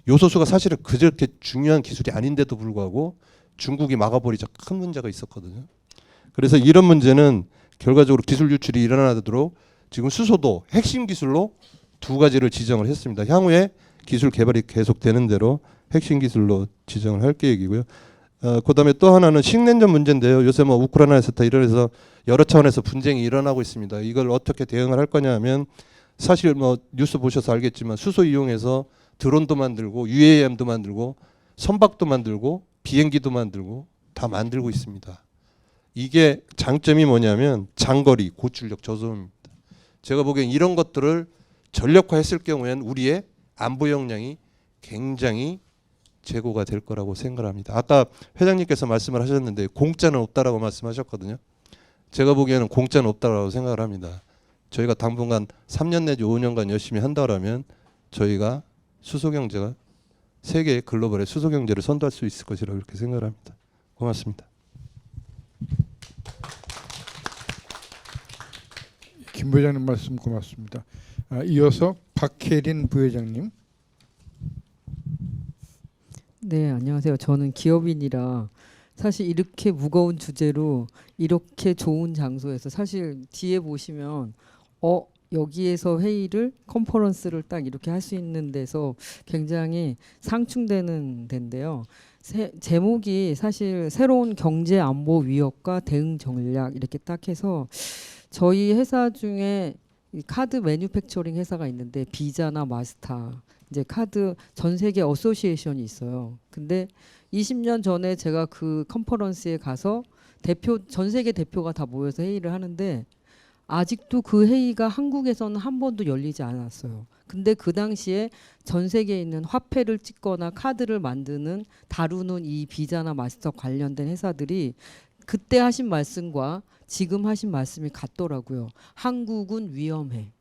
Speaker 3: 요소수가 사실은 그렇게 중요한 기술이 아닌데도 불구하고 중국이 막아버리자 큰 문제가 있었거든요. 그래서 이런 문제는 결과적으로 기술 유출이 일어나도록 지금 수소도 핵심 기술로 두 가지를 지정을 했습니다. 향후에 기술 개발이 계속되는 대로 핵심 기술로 지정을 할 계획이고요. 그다음에 또 하나는 식냉전 문제인데요. 요새 뭐 우크라이나에서 다 이러면서 여러 차원에서 분쟁이 일어나고 있습니다. 이걸 어떻게 대응을 할 거냐 하면 사실 뭐 뉴스 보셔서 알겠지만 수소 이용해서 드론도 만들고 UAM도 만들고 선박도 만들고 비행기도 만들고 다 만들고 있습니다. 이게 장점이 뭐냐면 장거리, 고출력, 저소음입니다. 제가 보기엔 이런 것들을 전력화했을 경우에는 우리의 안보 역량이 굉장히 제고가 될 거라고 생각합니다. 아까 회장님께서 말씀을 하셨는데 공짜는 없다라고 말씀하셨거든요. 제가 보기에는 공짜는 없다라고 생각을 합니다. 저희가 당분간 3년 내지 5년간 열심히 한다라면 저희가 수소경제가 세계 글로벌의 수소경제를 선도할 수 있을 것이라고 이렇게 생각을 합니다. 고맙습니다.
Speaker 1: 김 부회장님 말씀 고맙습니다. 이어서 박혜린 부회장님.
Speaker 4: 네, 안녕하세요. 저는 기업인이라 사실 이렇게 무거운 주제로 이렇게 좋은 장소에서 사실 뒤에 보시면 여기에서 회의를 컨퍼런스를 딱 이렇게 할 수 있는 데서 굉장히 상충되는 데인데요. 제목이 사실 새로운 경제 안보 위협과 대응 전략 이렇게 딱 해서 저희 회사 중에 이 카드 매뉴팩처링 회사가 있는데 비자나 마스타 이제 카드 전 세계 어소시에이션이 있어요. 근데 20년 전에 제가 그 컨퍼런스에 가서 전 세계 대표가 다 모여서 회의를 하는데 아직도 그 회의가 한국에서는 한 번도 열리지 않았어요. 근데 그 당시에 전 세계에 있는 화폐를 찍거나 카드를 만드는 다루는 이 비자나 마스터 관련된 회사들이 그때 하신 말씀과 지금 하신 말씀이 같더라고요. 한국은 위험해.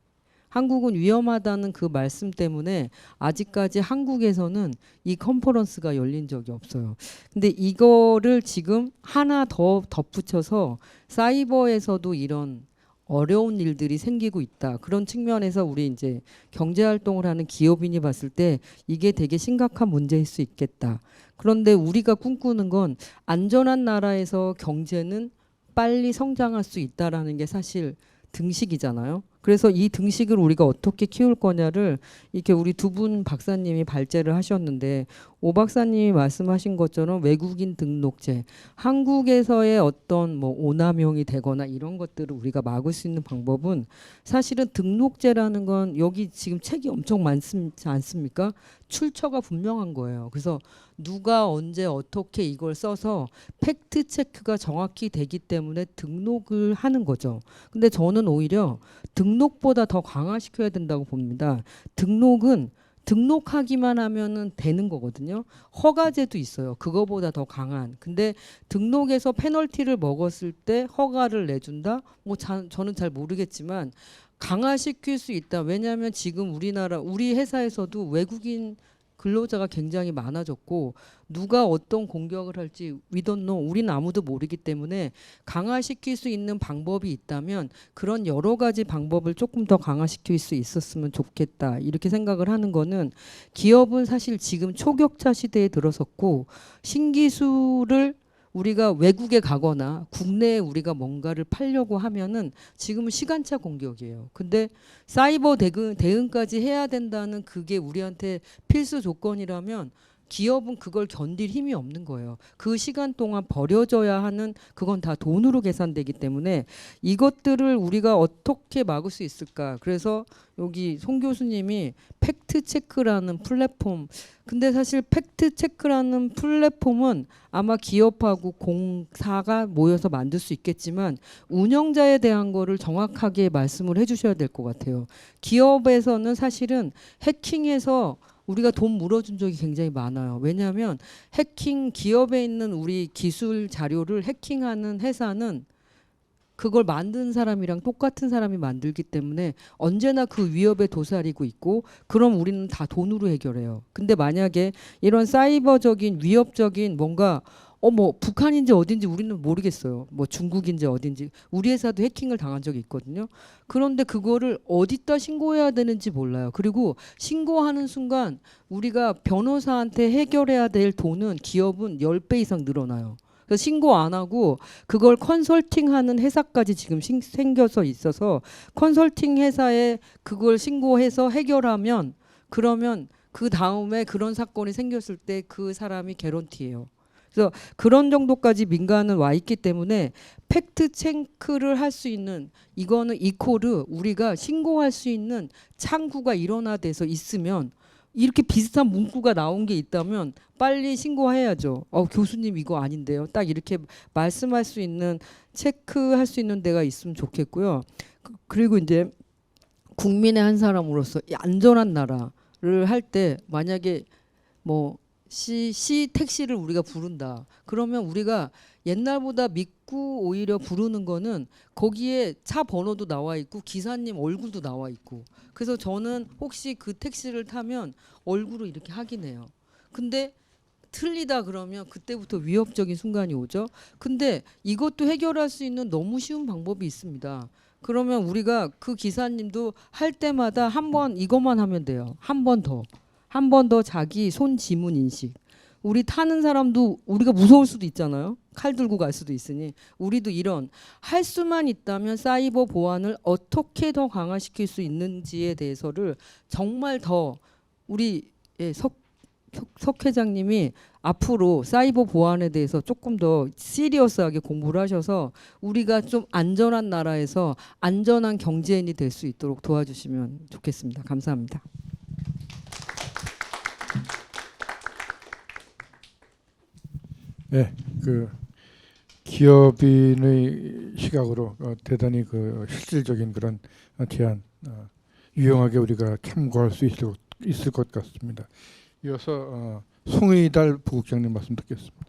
Speaker 4: 한국은 위험하다는 그 말씀 때문에 아직까지 한국에서는 이 컨퍼런스가 열린 적이 없어요. 근데 이거를 지금 하나 더 덧붙여서 사이버에서도 이런 어려운 일들이 생기고 있다. 그런 측면에서 우리 이제 경제 활동을 하는 기업인이 봤을 때 이게 되게 심각한 문제일 수 있겠다. 그런데 우리가 꿈꾸는 건 안전한 나라에서 경제는 빨리 성장할 수 있다라는 게 사실 등식이잖아요. 그래서 이 등식을 우리가 어떻게 키울 거냐를 이렇게 우리 두 분 박사님이 발제를 하셨는데, 오 박사님이 말씀하신 것처럼 외국인 등록제, 한국에서의 어떤 뭐 오남용이 되거나 이런 것들을 우리가 막을 수 있는 방법은 사실은 등록제라는 건 여기 지금 책이 엄청 많지 않습니까? 출처가 분명한 거예요. 그래서 누가 언제 어떻게 이걸 써서 팩트 체크가 정확히 되기 때문에 등록을 하는 거죠. 근데 저는 오히려 등록보다 더 강화시켜야 된다고 봅니다. 등록은 등록하기만 하면은 되는 거거든요. 허가제도 있어요. 그거보다 더 강한. 근데 등록에서 페널티를 먹었을 때 허가를 내준다? 뭐 저는 잘 모르겠지만 강화시킬 수 있다. 왜냐하면 지금 우리 회사에서도 외국인 근로자가 굉장히 많아졌고 누가 어떤 공격을 할지 we don't know. 우리는 아무도 모르기 때문에 강화시킬 수 있는 방법이 있다면 그런 여러 가지 방법을 조금 더 강화시킬 수 있었으면 좋겠다. 이렇게 생각을 하는 거는, 기업은 사실 지금 초격차 시대에 들어섰고 신기술을 우리가 외국에 가거나 국내에 우리가 뭔가를 팔려고 하면은 지금은 시간차 공격이에요. 근데 사이버 대응까지 해야 된다는 그게 우리한테 필수 조건이라면 기업은 그걸 견딜 힘이 없는 거예요. 그 시간 동안 버려져야 하는, 그건 다 돈으로 계산되기 때문에 이것들을 우리가 어떻게 막을 수 있을까. 그래서 여기 송 교수님이 팩트 체크라는 플랫폼, 근데 사실 팩트 체크라는 플랫폼은 아마 기업하고 공사가 모여서 만들 수 있겠지만 운영자에 대한 거를 정확하게 말씀을 해주셔야 될 것 같아요. 기업에서는 사실은 해킹해서 우리가 돈 물어준 적이 굉장히 많아요. 왜냐하면 기업에 있는 우리 기술 자료를 해킹하는 회사는 그걸 만든 사람이랑 똑같은 사람이 만들기 때문에 언제나 그 위협에 도사리고 있고, 그럼 우리는 다 돈으로 해결해요. 근데 만약에 이런 사이버적인 위협적인 뭔가 뭐 북한인지 어딘지 우리는 모르겠어요. 뭐 중국인지 어딘지. 우리 회사도 해킹을 당한 적이 있거든요. 그런데 그거를 어디다 신고해야 되는지 몰라요. 그리고 신고하는 순간 우리가 변호사한테 해결해야 될 돈은 기업은 10배 이상 늘어나요. 그래서 신고 안 하고 그걸 컨설팅하는 회사까지 지금 생겨서 있어서, 컨설팅 회사에 그걸 신고해서 해결하면 그러면 그 다음에 그런 사건이 생겼을 때 그 사람이 개런티예요. 그래서 그런 정도까지 민간은 와 있기 때문에 팩트 체크를 할 수 있는, 이거는 이코르 우리가 신고할 수 있는 창구가 일원화돼서 있으면, 이렇게 비슷한 문구가 나온 게 있다면 빨리 신고해야죠. 교수님 이거 아닌데요. 딱 이렇게 말씀할 수 있는, 체크할 수 있는 데가 있으면 좋겠고요. 그리고 이제 국민의 한 사람으로서 이 안전한 나라를 할 때 만약에 뭐 택시를 우리가 부른다. 그러면 우리가 옛날보다 믿고 오히려 부르는 거는 거기에 차 번호도 나와 있고 기사님 얼굴도 나와 있고. 그래서 저는 혹시 그 택시를 타면 얼굴을 이렇게 확인해요. 근데 틀리다 그러면 그때부터 위협적인 순간이 오죠. 근데 이것도 해결할 수 있는 너무 쉬운 방법이 있습니다. 그러면 우리가 그 기사님도 할 때마다 한 번 이것만 하면 돼요. 한 번 더 자기 손 지문 인식. 우리 타는 사람도 우리가 무서울 수도 있잖아요. 칼 들고 갈 수도 있으니 우리도 이런 할 수만 있다면 사이버 보안을 어떻게 더 강화시킬 수 있는지에 대해서를 정말 더 우리 석 회장님이 앞으로 사이버 보안에 대해서 조금 더 시리어스하게 공부를 하셔서 우리가 좀 안전한 나라에서 안전한 경제인이 될 수 있도록 도와주시면 좋겠습니다. 감사합니다.
Speaker 1: 네, 그 기업인의 시각으로 대단히 그 실질적인 그런 제안 유용하게 우리가 참고할 수 있을 것 같습니다. 이어서 송의달 부국장님 말씀 듣겠습니다.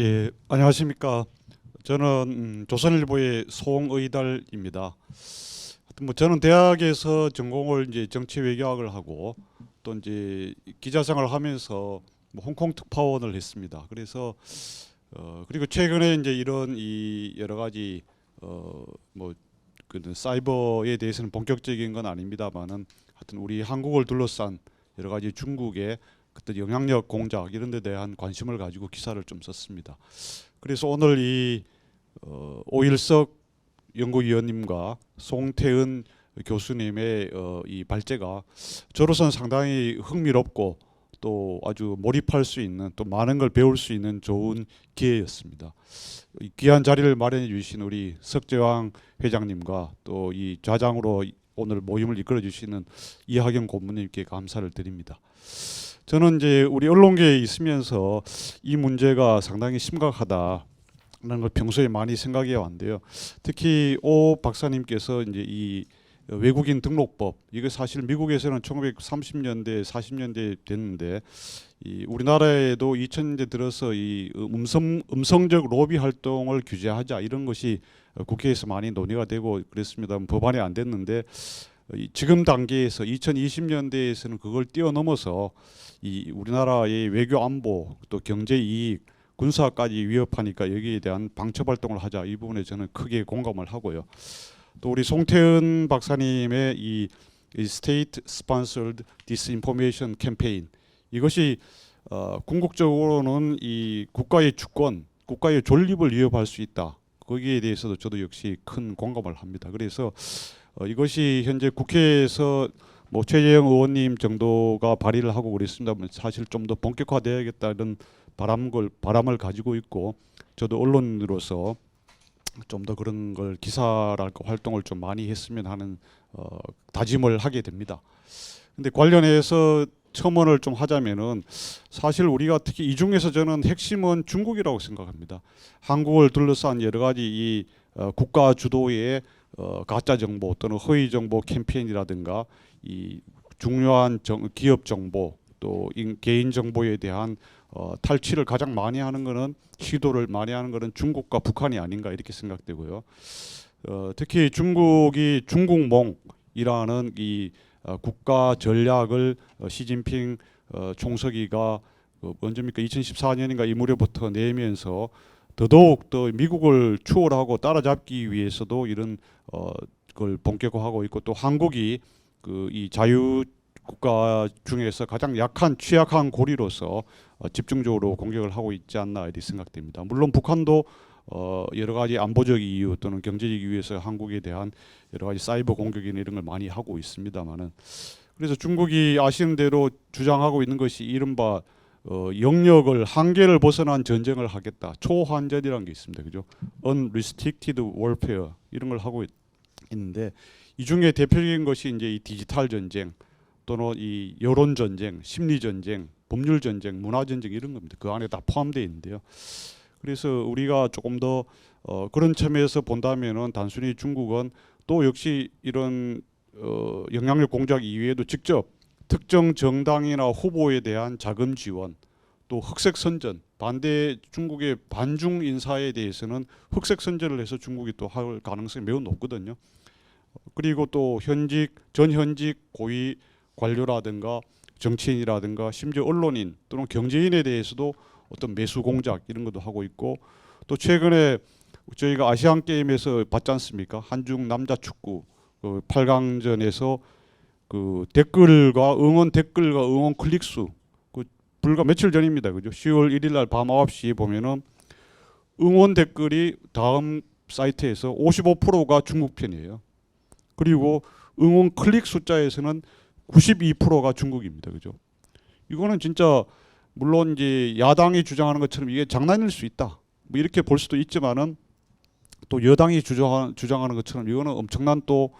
Speaker 5: 예, 안녕하십니까. 저는 조선일보의 송의달입니다. 뭐 저는 대학에서 전공을 이제 정치 외교학을 하고 또 이제 기자 생활을 하면서 뭐 홍콩 특파원을 했습니다. 그래서 그리고 최근에 이제 이런 이 여러 가지 뭐 그 사이버에 대해서는 본격적인 건 아닙니다만은 하여튼 우리 한국을 둘러싼 여러 가지 중국의 그때 영향력 공작 이런 데 대한 관심을 가지고 기사를 좀 썼습니다. 그래서 오늘 이 오일석 연구위원님과 송태은 교수님의 이 발제가 저로서는 상당히 흥미롭고 또 아주 몰입할 수 있는 또 많은 걸 배울 수 있는 좋은 기회였습니다. 이 귀한 자리를 마련해 주신 우리 석재왕 회장님과 또 이 좌장으로 오늘 모임을 이끌어 주시는 이하경 고문님께 감사를 드립니다. 저는 이제 우리 언론계에 있으면서 이 문제가 상당히 심각하다는 걸 평소에 많이 생각해 왔는데요. 특히 오 박사님께서 이제 이 외국인 등록법, 이게 사실 미국에서는 1930년대 40년대 됐는데 이 우리나라에도 2000년대 들어서 이 음성적 로비 활동을 규제하자 이런 것이 국회에서 많이 논의가 되고 그랬습니다. 법안이 안 됐는데 지금 단계에서 2020년대에서는 그걸 뛰어넘어서 이 우리나라의 외교 안보 또 경제 이익 군사까지 위협하니까 여기에 대한 방첩 활동을 하자, 이 부분에 저는 크게 공감을 하고요. 또 우리 송태은 박사님의 이 State Sponsored Disinformation Campaign, 이것이 궁극적으로는 이 국가의 주권, 국가의 존립을 위협할 수 있다. 거기에 대해서도 저도 역시 큰 공감을 합니다. 그래서 이것이 현재 국회에서 뭐 최재형 의원님 정도가 발의를 하고 그랬습니다만 사실 좀 더 본격화돼야겠다는 바람을 가지고 있고, 저도 언론으로서 좀 더 그런 걸 기사랄까 활동을 좀 많이 했으면 하는 다짐을 하게 됩니다. 근데 관련해서 첨언을 좀 하자면은 사실 우리가 특히 이 중에서 저는 핵심은 중국이라고 생각합니다. 한국을 둘러싼 여러 가지 이 국가 주도의 가짜 정보 또는 허위 정보 캠페인이라든가 이 중요한 기업 정보 또 개인 정보에 대한 탈취를 가장 많이 하는 것은, 시도를 많이 하는 것은 중국과 북한이 아닌가 이렇게 생각되고요. 특히 중국이 중국몽이라는 이 국가 전략을 시진핑 총서기가 언제입니까? 2014년인가 이 무렵부터 내면서 더더욱 더 미국을 추월하고 따라잡기 위해서도 이런 걸 본격화하고 있고, 또 한국이 그 이 자유 국가 중에서 가장 약한 취약한 고리로서 집중적으로 공격을 하고 있지 않나 이렇게 생각됩니다. 물론 북한도 여러 가지 안보적 이유 또는 경제적 이유에서 한국에 대한 여러 가지 사이버 공격이나 이런 걸 많이 하고 있습니다만은, 그래서 중국이 아시는 대로 주장하고 있는 것이 이른바 영역을 한계를 벗어난 전쟁을 하겠다, 초환전이라는 게 있습니다. 그죠? Unrestricted warfare 이런 걸 하고 있는데, 이 중에 대표적인 것이 이제 이 디지털 전쟁 또는 이 여론 전쟁, 심리 전쟁, 법률 전쟁, 문화 전쟁 이런 겁니다. 그 안에 다 포함되어 있는데요. 그래서 우리가 조금 더 그런 점에서 본다면은 단순히 중국은 또 역시 이런 영향력 공작 이외에도 직접 특정 정당이나 후보에 대한 자금 지원, 또 흑색 선전, 중국의 반중 인사에 대해서는 흑색 선전을 해서 중국이 또 할 가능성이 매우 높거든요. 그리고 또 전현직 고위 관료라든가 정치인이라든가 심지어 언론인 또는 경제인에 대해서도 어떤 매수 공작 이런 것도 하고 있고, 또 최근에 저희가 아시안 게임에서 봤지 않습니까? 한중 남자 축구 8강전에서 그 응원 댓글과 응원 클릭 수, 불과 며칠 전입니다. 그죠? 10월 1일 날 밤 9시 보면은 응원 댓글이 다음 사이트에서 55%가 중국 편이에요. 그리고 응원 클릭 숫자에서는 92%가 중국입니다. 그죠? 이거는 진짜 물론 이제 야당이 주장하는 것처럼 이게 장난일 수 있다, 뭐 이렇게 볼 수도 있지만은, 또 여당이 주장하는 것처럼 이거는 엄청난 또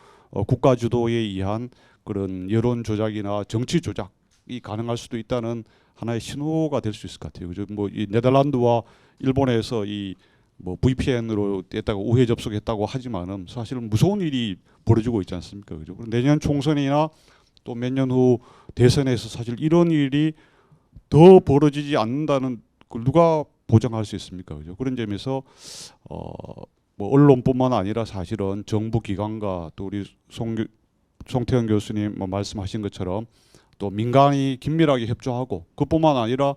Speaker 5: 국가 주도에 의한 그런 여론 조작이나 정치 조작이 가능할 수도 있다는 하나의 신호가 될 수 있을 것 같아요. 그죠? 뭐 이 네덜란드와 일본에서 이 뭐 VPN으로 됐다고 우회 접속했다고 하지만은 사실은 무서운 일이 벌어지고 있지 않습니까? 그죠? 내년 총선이나 또 몇 년 후 대선에서 사실 이런 일이 더 벌어지지 않는다는 걸 누가 보장할 수 있습니까? 그죠? 그런 점에서 뭐 언론뿐만 아니라 사실은 정부 기관과 또 우리 송태현 교수님 뭐 말씀하신 것처럼 또 민간이 긴밀하게 협조하고, 그뿐만 아니라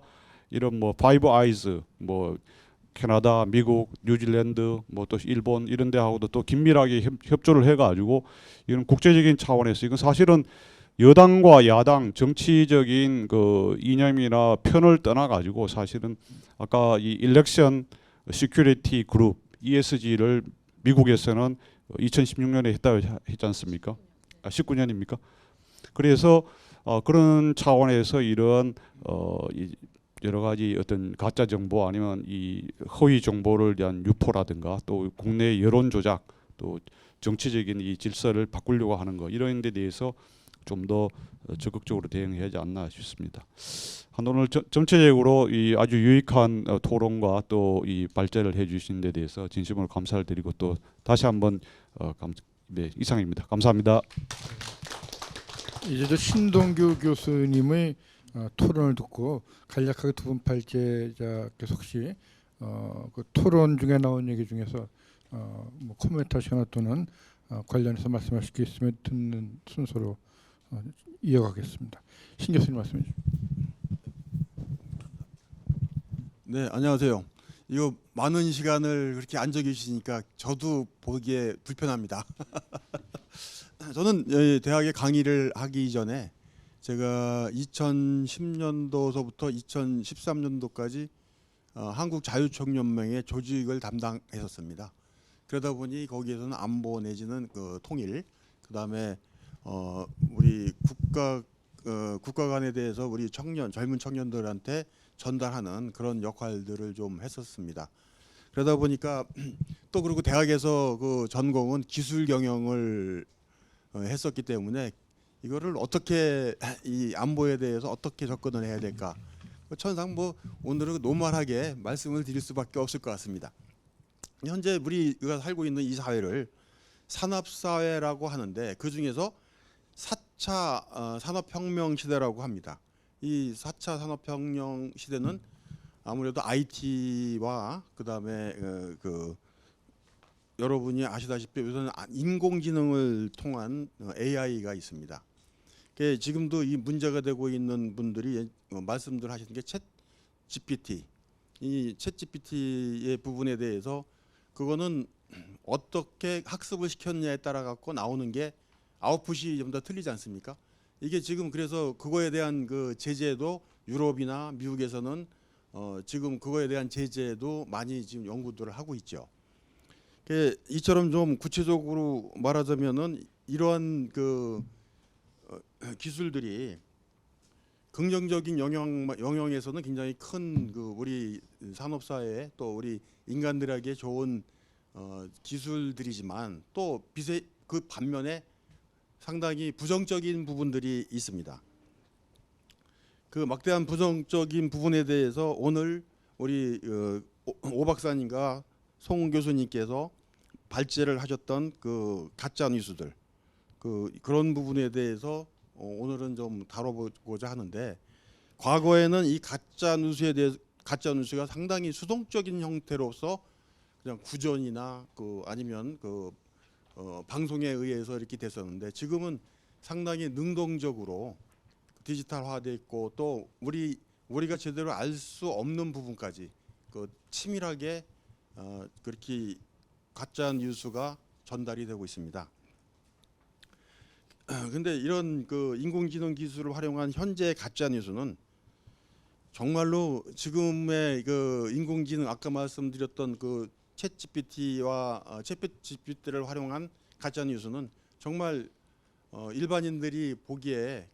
Speaker 5: 이런 뭐 파이브 아이즈 뭐 캐나다, 미국, 뉴질랜드, 뭐 또 일본 이런 데하고도 또 긴밀하게 협조를 해가지고 이런 국제적인 차원에서, 이건 사실은 여당과 야당 정치적인 그 이념이나 편을 떠나가지고 사실은 아까 이 일렉션 시큐리티 그룹 ESG를 미국에서는 2016년에 했지 않습니까? 19년입니까? 그래서 그런 차원에서 이런 이 여러 가지 어떤 가짜 정보 아니면 이 허위 정보를 대한 유포라든가 또 국내 여론 조작 또 정치적인 이 질서를 바꾸려고 하는 거 이런 데 대해서 좀 더 적극적으로 대응해야 하지 않나 싶습니다. 오늘 전체적으로 이 아주 유익한 토론과 또 이 발제를 해주신 데 대해서 진심으로 감사를 드리고 또 다시 한번 네, 이상입니다. 감사합니다.
Speaker 1: 이제 저 신동규 교수님의 토론을 듣고 간략하게 두 분 발제자께서 혹시 그 토론 중에 나온 얘기 중에서 뭐 코멘트하시거나 또는 관련해서 말씀하실 게 있으면 듣는 순서로 이어가겠습니다. 신 교수님 말씀해 주십시오.
Speaker 6: 네, 안녕하세요. 이거 많은 시간을 그렇게 앉아 계시니까 저도 보기에 불편합니다. 저는 대학에 강의를 하기 전에 제가 2010년도서부터 2013년도까지 한국자유총연맹의 조직을 담당했었습니다. 그러다 보니 거기에서는 안보 내지는 그 통일, 그다음에 우리 국가 간에 대해서 우리 젊은 청년들한테 전달하는 그런 역할들을 좀 했었습니다. 그러다 보니까 또 그리고 대학에서 그 전공은 기술 경영을 했었기 때문에 이거를 어떻게 이 안보에 대해서 어떻게 접근을 해야 될까? 천상 뭐 오늘은 노멀하게 말씀을 드릴 수밖에 없을 것 같습니다. 현재 우리가 살고 있는 이 사회를 산업사회라고 하는데 그 중에서 4차 산업혁명 시대라고 합니다. 이 4차 산업혁명 시대는 아무래도 IT와 그다음에 그 여러분이 아시다시피 요새는 인공지능을 통한 AI가 있습니다. 지금도 이 문제가 되고 있는 분들이 말씀들 하시는 게 챗 GPT. 이 챗 GPT의 부분에 대해서 그거는 어떻게 학습을 시켰냐에 따라 갖고 나오는 게 아웃풋이 좀 더 틀리지 않습니까? 이게 지금 그래서 그거에 대한 그 제재도 유럽이나 미국에서는 지금 그거에 대한 제재도 많이 지금 연구들을 하고 있죠. 이처럼 좀 구체적으로 말하자면은 이러한 그 기술들이 긍정적인 영역에서는 굉장히 큰 그 우리 산업사회에 또 우리 인간들에게 좋은 기술들이지만 또 그 반면에 상당히 부정적인 부분들이 있습니다. 그 막대한 부정적인 부분에 대해서 오늘 우리 오 박사님과 송 교수님께서 발제를 하셨던 그 가짜 뉴스들 그런 부분에 대해서 오늘은 좀 다뤄보고자 하는데 과거에는 이 가짜 뉴스가 상당히 수동적인 형태로서 그냥 구전이나 아니면 방송에 의해서 이렇게 됐었는데 지금은 상당히 능동적으로 디지털화돼 있고 또 우리가 제대로 알 수 없는 부분까지 치밀하게 그렇게 가짜 뉴스가 전달이 되고 있습니다. 근데 이런 인공지능 기술을 활용한 현재 가짜 뉴스는 정말로 지금의 인공지능 아까 말씀드렸던 챗 GPT를 활용한 가짜 뉴스는 정말 일반인들이 보기에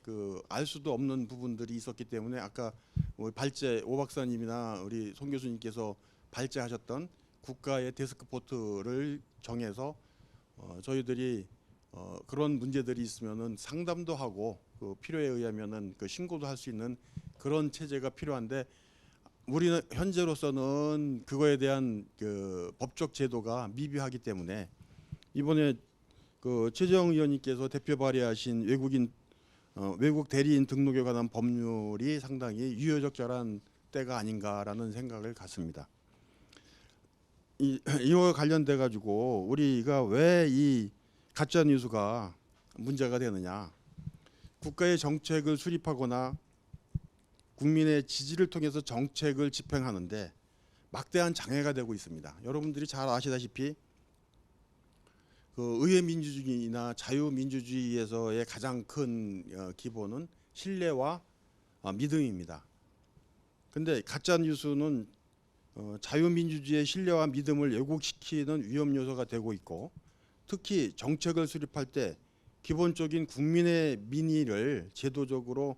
Speaker 6: 알 수도 없는 부분들이 있었기 때문에 아까 오 박사님이나 우리 송 교수님께서 발제하셨던 국가의 데스크포트를 정해서 저희들이 그런 문제들이 있으면은 상담도 하고 필요에 의하면은 신고도 할 수 있는 그런 체제가 필요한데 우리는 현재로서는 그거에 대한 법적 제도가 미비하기 때문에 이번에 최재형 의원님께서 대표 발의하신 외국 대리인 등록에 관한 법률이 상당히 유효적절한 때가 아닌가라는 생각을 갖습니다. 이와 관련돼 가지고 우리가 왜 이 가짜 뉴스가 문제가 되느냐? 국가의 정책을 수립하거나 국민의 지지를 통해서 정책을 집행하는데 막대한 장애가 되고 있습니다. 여러분들이 잘 아시다시피 의회 민주주의나 자유민주주의에서의 가장 큰 기본은 신뢰와 믿음입니다. 근데 가짜 뉴스는 자유민주주의의 신뢰와 믿음을 왜곡시키는 위험 요소가 되고 있고 특히 정책을 수립할 때 기본적인 국민의 민의를 제도적으로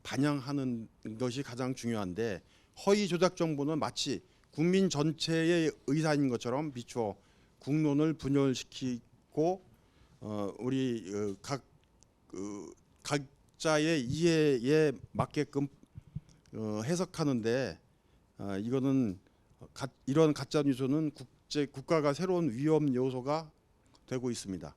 Speaker 6: 반영하는 것이 가장 중요한데 허위 조작 정보는 마치 국민 전체의 의사인 것처럼 비추어 국론을 분열시키고 우리 각자의 이해에 맞게끔 해석하는데 이거는 이런 가짜 뉴스는 국가가 새로운 위험 요소가 되고 있습니다.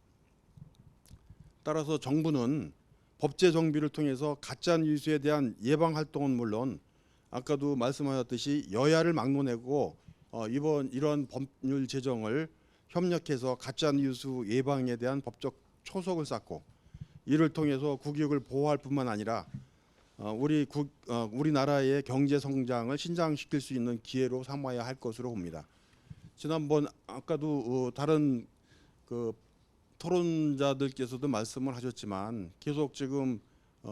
Speaker 6: 따라서 정부는 법제 정비를 통해서 가짜 뉴스에 대한 예방 활동은 물론 아까도 말씀하셨듯이 여야를 막론내고 이번 이런 법률 제정을 협력해서 가짜 뉴스 예방에 대한 법적 초석을 쌓고 이를 통해서 국익을 보호할 뿐만 아니라 우리나라의 경제 성장을 신장시킬 수 있는 기회로 삼아야 할 것으로 봅니다. 지난번 아까도 다른 그 토론자들께서도 말씀을 하셨지만 계속 지금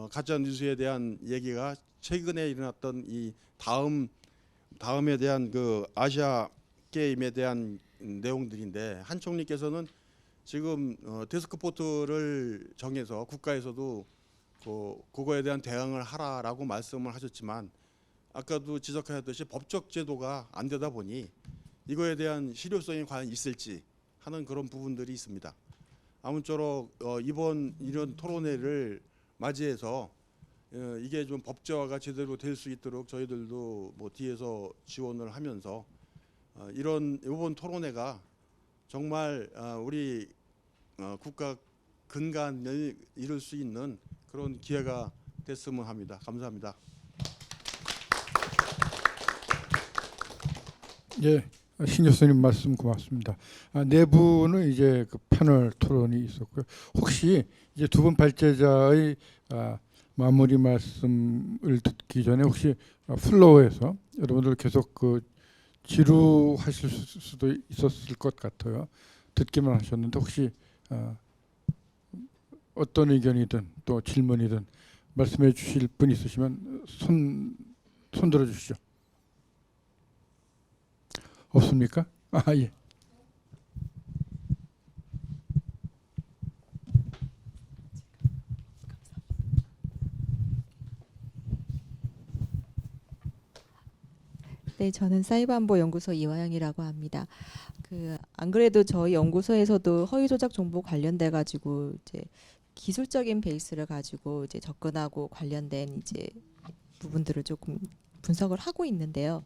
Speaker 6: 가짜 뉴스에 대한 얘기가 최근에 일어났던 이 다음에 대한 그 아시아 게임에 대한 내용들인데 한 총리께서는 지금 데스크포트를 정해서 국가에서도 그거에 대한 대응을 하라라고 말씀을 하셨지만 아까도 지적하셨듯이 법적 제도가 안 되다 보니 이거에 대한 실효성이 과연 있을지 하는 그런 부분들이 있습니다. 아무쪼록 이번 이런 토론회를 맞이해서 이게 좀 법제화가 제대로 될 수 있도록 저희들도 뭐 뒤에서 지원을 하면서 이번 토론회가 정말 우리 국가 근간을 이룰 수 있는 그런 기회가 됐으면 합니다. 감사합니다.
Speaker 1: 예, 신 교수님 말씀 고맙습니다. 네 분은 이제 그 패널 토론이 있었고요. 혹시 이제 두 분 발제자의 마무리 말씀을 듣기 전에 혹시 플로어에서 여러분들 계속 그 지루하실 수도 있었을 것 같아요. 듣기만 하셨는데 혹시 어떤 의견이든 또 질문이든 말씀해 주실 분 있으시면 손 들어 주시죠. 없습니까? 예.
Speaker 7: 네, 저는 사이버안보연구소 이화영이라고 합니다. 안 그래도 저희 연구소에서도 허위 조작 정보 관련돼 가지고 이제 기술적인 베이스를 가지고 이제 접근하고 관련된 이제 부분들을 조금 분석을 하고 있는데요.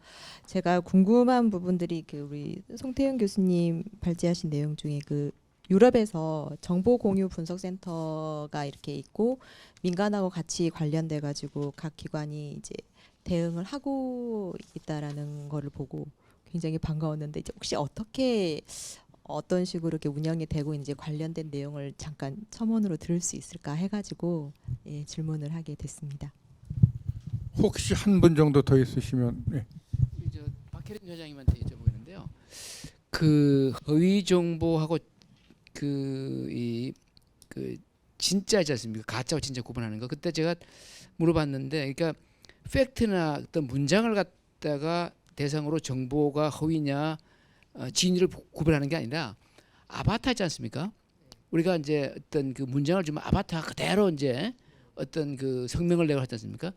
Speaker 7: 제가 궁금한 부분들이 우리 송태현 교수님 발제하신 내용 중에 유럽에서 정보 공유 분석 센터가 이렇게 있고 민간하고 같이 관련돼 가지고 각 기관이 이제 대응을 하고 있다라는 거를 보고 굉장히 반가웠는데 이제 혹시 어떤 식으로 이렇게 운영이 되고 이제 관련된 내용을 잠깐 첨언으로 들을 수 있을까 해가지고 질문을 하게 됐습니다.
Speaker 1: 혹시 한 분 정도 더 있으시면 네.
Speaker 8: 저 박혜림 회장님한테 여쭤보겠는데요. 그 허위 정보하고 그 진짜지 않습니까? 가짜와 진짜 구분하는 거. 그때 제가 물어봤는데, 그러니까 팩트나 어떤 문장을 갖다가 대상으로 정보가 허위냐 진위를 구별하는 게 아니라 아바타지 않습니까? 우리가 이제 어떤 그 문장을 주면 아바타 그대로 이제 어떤 그 성명을 내고 하지 않습니까?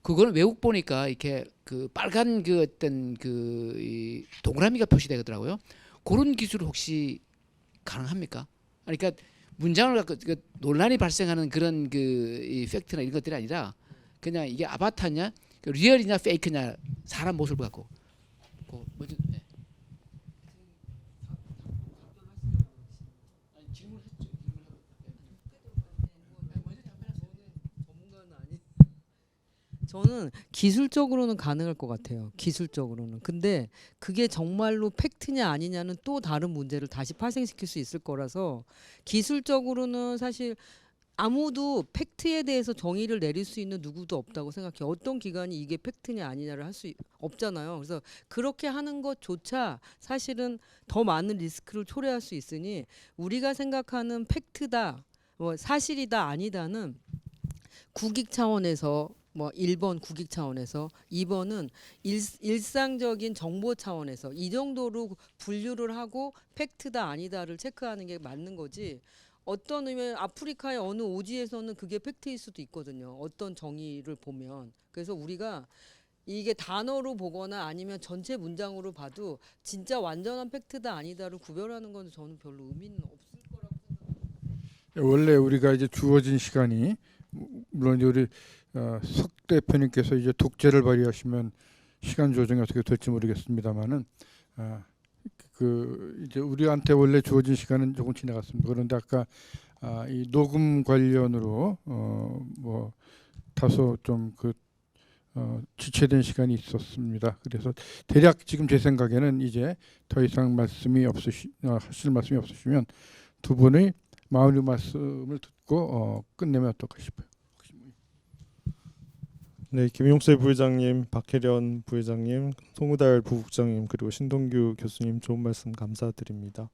Speaker 8: 그거는 외국 보니까 이렇게 그 빨간 그 어떤 이 동그라미가 표시되더라고요. 그런 기술 혹시 가능합니까? 그러니까 문장을 갖고 논란이 발생하는 그런 이 팩트나 이런 것들이 아니라 그냥 이게 아바타냐, 리얼이냐, 페이크냐, 사람 모습을 갖고. 네.
Speaker 4: 저는 기술적으로는 가능할 것 같아요. 기술적으로는. 근데 그게 정말로 팩트냐 아니냐는 또 다른 문제를 다시 발생시킬 수 있을 거라서 기술적으로는 사실 아무도 팩트에 대해서 정의를 내릴 수 있는 누구도 없다고 생각해요. 어떤 기관이 이게 팩트냐 아니냐를 할 수 없잖아요. 그래서 그렇게 하는 것조차 사실은 더 많은 리스크를 초래할 수 있으니 우리가 생각하는 팩트다, 뭐 사실이다 아니다는 국익 차원에서 뭐 1번 국익 차원에서 2번은 일상적인 정보 차원에서 이 정도로 분류를 하고 팩트다 아니다를 체크하는 게 맞는 거지. 어떤 의미에 아프리카의 어느 오지에서는 그게 팩트일 수도 있거든요. 어떤 정의를 보면. 그래서 우리가 이게 단어로 보거나 아니면 전체 문장으로 봐도 진짜 완전한 팩트다 아니다를 구별하는 건 저는 별로 의미는 없을 거라고 생각합니다.
Speaker 1: 원래 우리가 이제 주어진 시간이 물론 이제 우리 석 대표님께서 이제 독재를 발휘하시면 시간 조정이 어떻게 될지 모르겠습니다만은 그 이제 우리한테 원래 주어진 시간은 조금 지나갔습니다. 그런데 아까 이 녹음 관련으로 뭐 다소 좀 지체된 시간이 있었습니다. 그래서 대략 지금 제 생각에는 이제 더 이상 하실 말씀이 없으시면 두 분의 마무리 말씀을 듣고 끝내면 어떨까 싶어요.
Speaker 9: 네, 김용세 부회장님, 박혜련 부회장님, 송우달 부국장님 그리고 신동규 교수님 좋은 말씀 감사드립니다.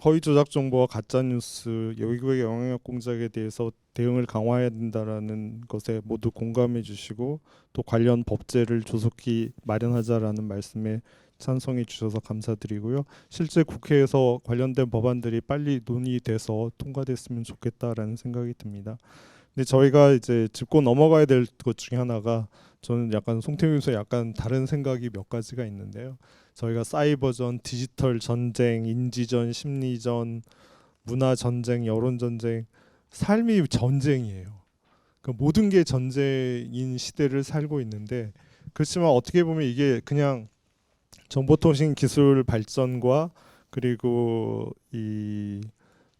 Speaker 9: 허위 조작 정보와 가짜 뉴스, 외국의 영향력 공작에 대해서 대응을 강화해야 된다라는 것에 모두 공감해 주시고 또 관련 법제를 조속히 마련하자라는 말씀에 찬성해 주셔서 감사드리고요. 실제 국회에서 관련된 법안들이 빨리 논의돼서 통과됐으면 좋겠다라는 생각이 듭니다. 근데 저희가 이제 짚고 넘어가야 될 것 중에 하나가 저는 약간 송태우 교수의 약간 다른 생각이 몇 가지가 있는데요. 저희가 사이버전, 디지털 전쟁, 인지전, 심리전, 문화 전쟁, 여론 전쟁, 삶이 전쟁이에요. 그러니까 모든 게 전쟁인 시대를 살고 있는데 그렇지만 어떻게 보면 이게 그냥 정보통신 기술 발전과 그리고 이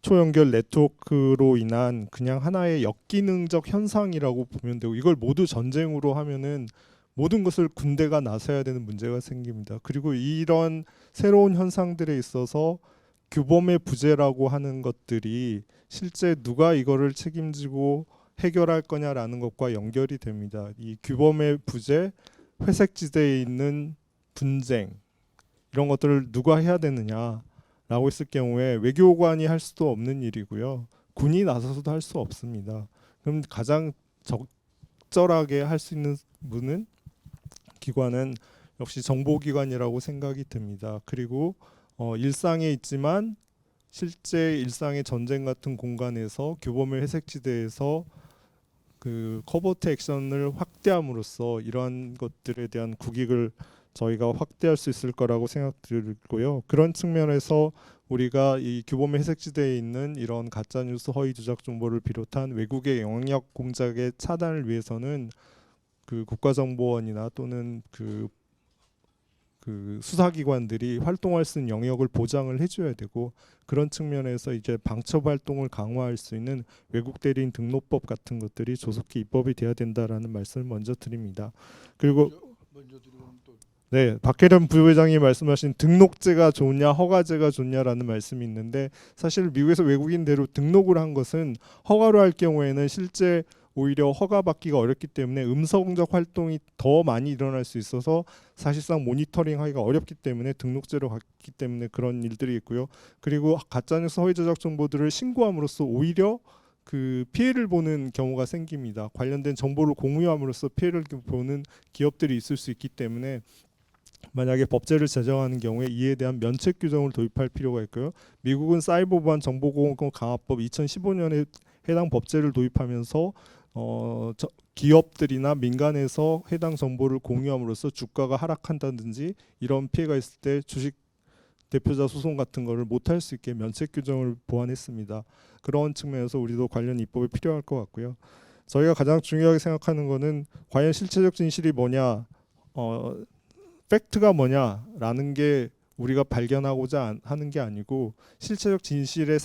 Speaker 9: 초연결 네트워크로 인한 그냥 하나의 역기능적 현상이라고 보면 되고 이걸 모두 전쟁으로 하면은 모든 것을 군대가 나서야 되는 문제가 생깁니다. 그리고 이런 새로운 현상들에 있어서 규범의 부재라고 하는 것들이 실제 누가 이거를 책임지고 해결할 거냐라는 것과 연결이 됩니다. 이 규범의 부재, 회색지대에 있는 분쟁 이런 것들을 누가 해야 되느냐라고 했을 경우에 외교관이 할 수도 없는 일이고요. 군이 나서서도 할 수 없습니다. 그럼 가장 적절하게 할 수 있는 기관은 역시 정보기관이라고 생각이 듭니다. 그리고 일상에 있지만 실제 일상의 전쟁 같은 공간에서 규범의 회색지대에서 그 커버트 액션을 확대함으로써 이러한 것들에 대한 국익을 저희가 확대할 수 있을 거라고 생각들고요. 그런 측면에서 우리가 이 규범의 회색지대에 있는 이런 가짜뉴스, 허위 조작 정보를 비롯한 외국의 영향력 공작의 차단을 위해서는 그 국가정보원이나 또는 그 수사기관들이 활동할 수 있는 영역을 보장을 해줘야 되고 그런 측면에서 이제 방첩 활동을 강화할 수 있는 외국 대리인 등록법 같은 것들이 조속히 입법이 돼야 된다라는 말씀을 먼저 드립니다. 그리고 네, 박혜련 부회장이 말씀하신 등록제가 좋냐 허가제가 좋냐라는 말씀이 있는데 사실 미국에서 외국인대로 등록을 한 것은 허가로 할 경우에는 실제 오히려 허가받기가 어렵기 때문에 음성적 활동이 더 많이 일어날 수 있어서 사실상 모니터링하기가 어렵기 때문에 등록제로 갔기 때문에 그런 일들이 있고요. 그리고 가짜뉴스 허위 조작 정보들을 신고함으로써 오히려 그 피해를 보는 경우가 생깁니다. 관련된 정보를 공유함으로써 피해를 보는 기업들이 있을 수 있기 때문에 만약에 법제를 제정하는 경우에 이에 대한 면책 규정을 도입할 필요가 있고요. 미국은 사이버 보안 정보공개법 강화법 2015년에 해당 법제를 도입하면서 기업들이나 민간에서 해당 정보를 공유함으로써 주가가 하락한다든지 이런 피해가 있을 때 주식 대표자 소송 같은 거를 못할 수 있게 면책 규정을 보완했습니다. 그런 측면에서 우리도 관련 입법이 필요할 것 같고요. 저희가 가장 중요하게 생각하는 거는 과연 실체적 진실이 뭐냐, 팩트가 뭐냐라는 게 우리가 발견하고자 하는 게 아니고 실체적 진실의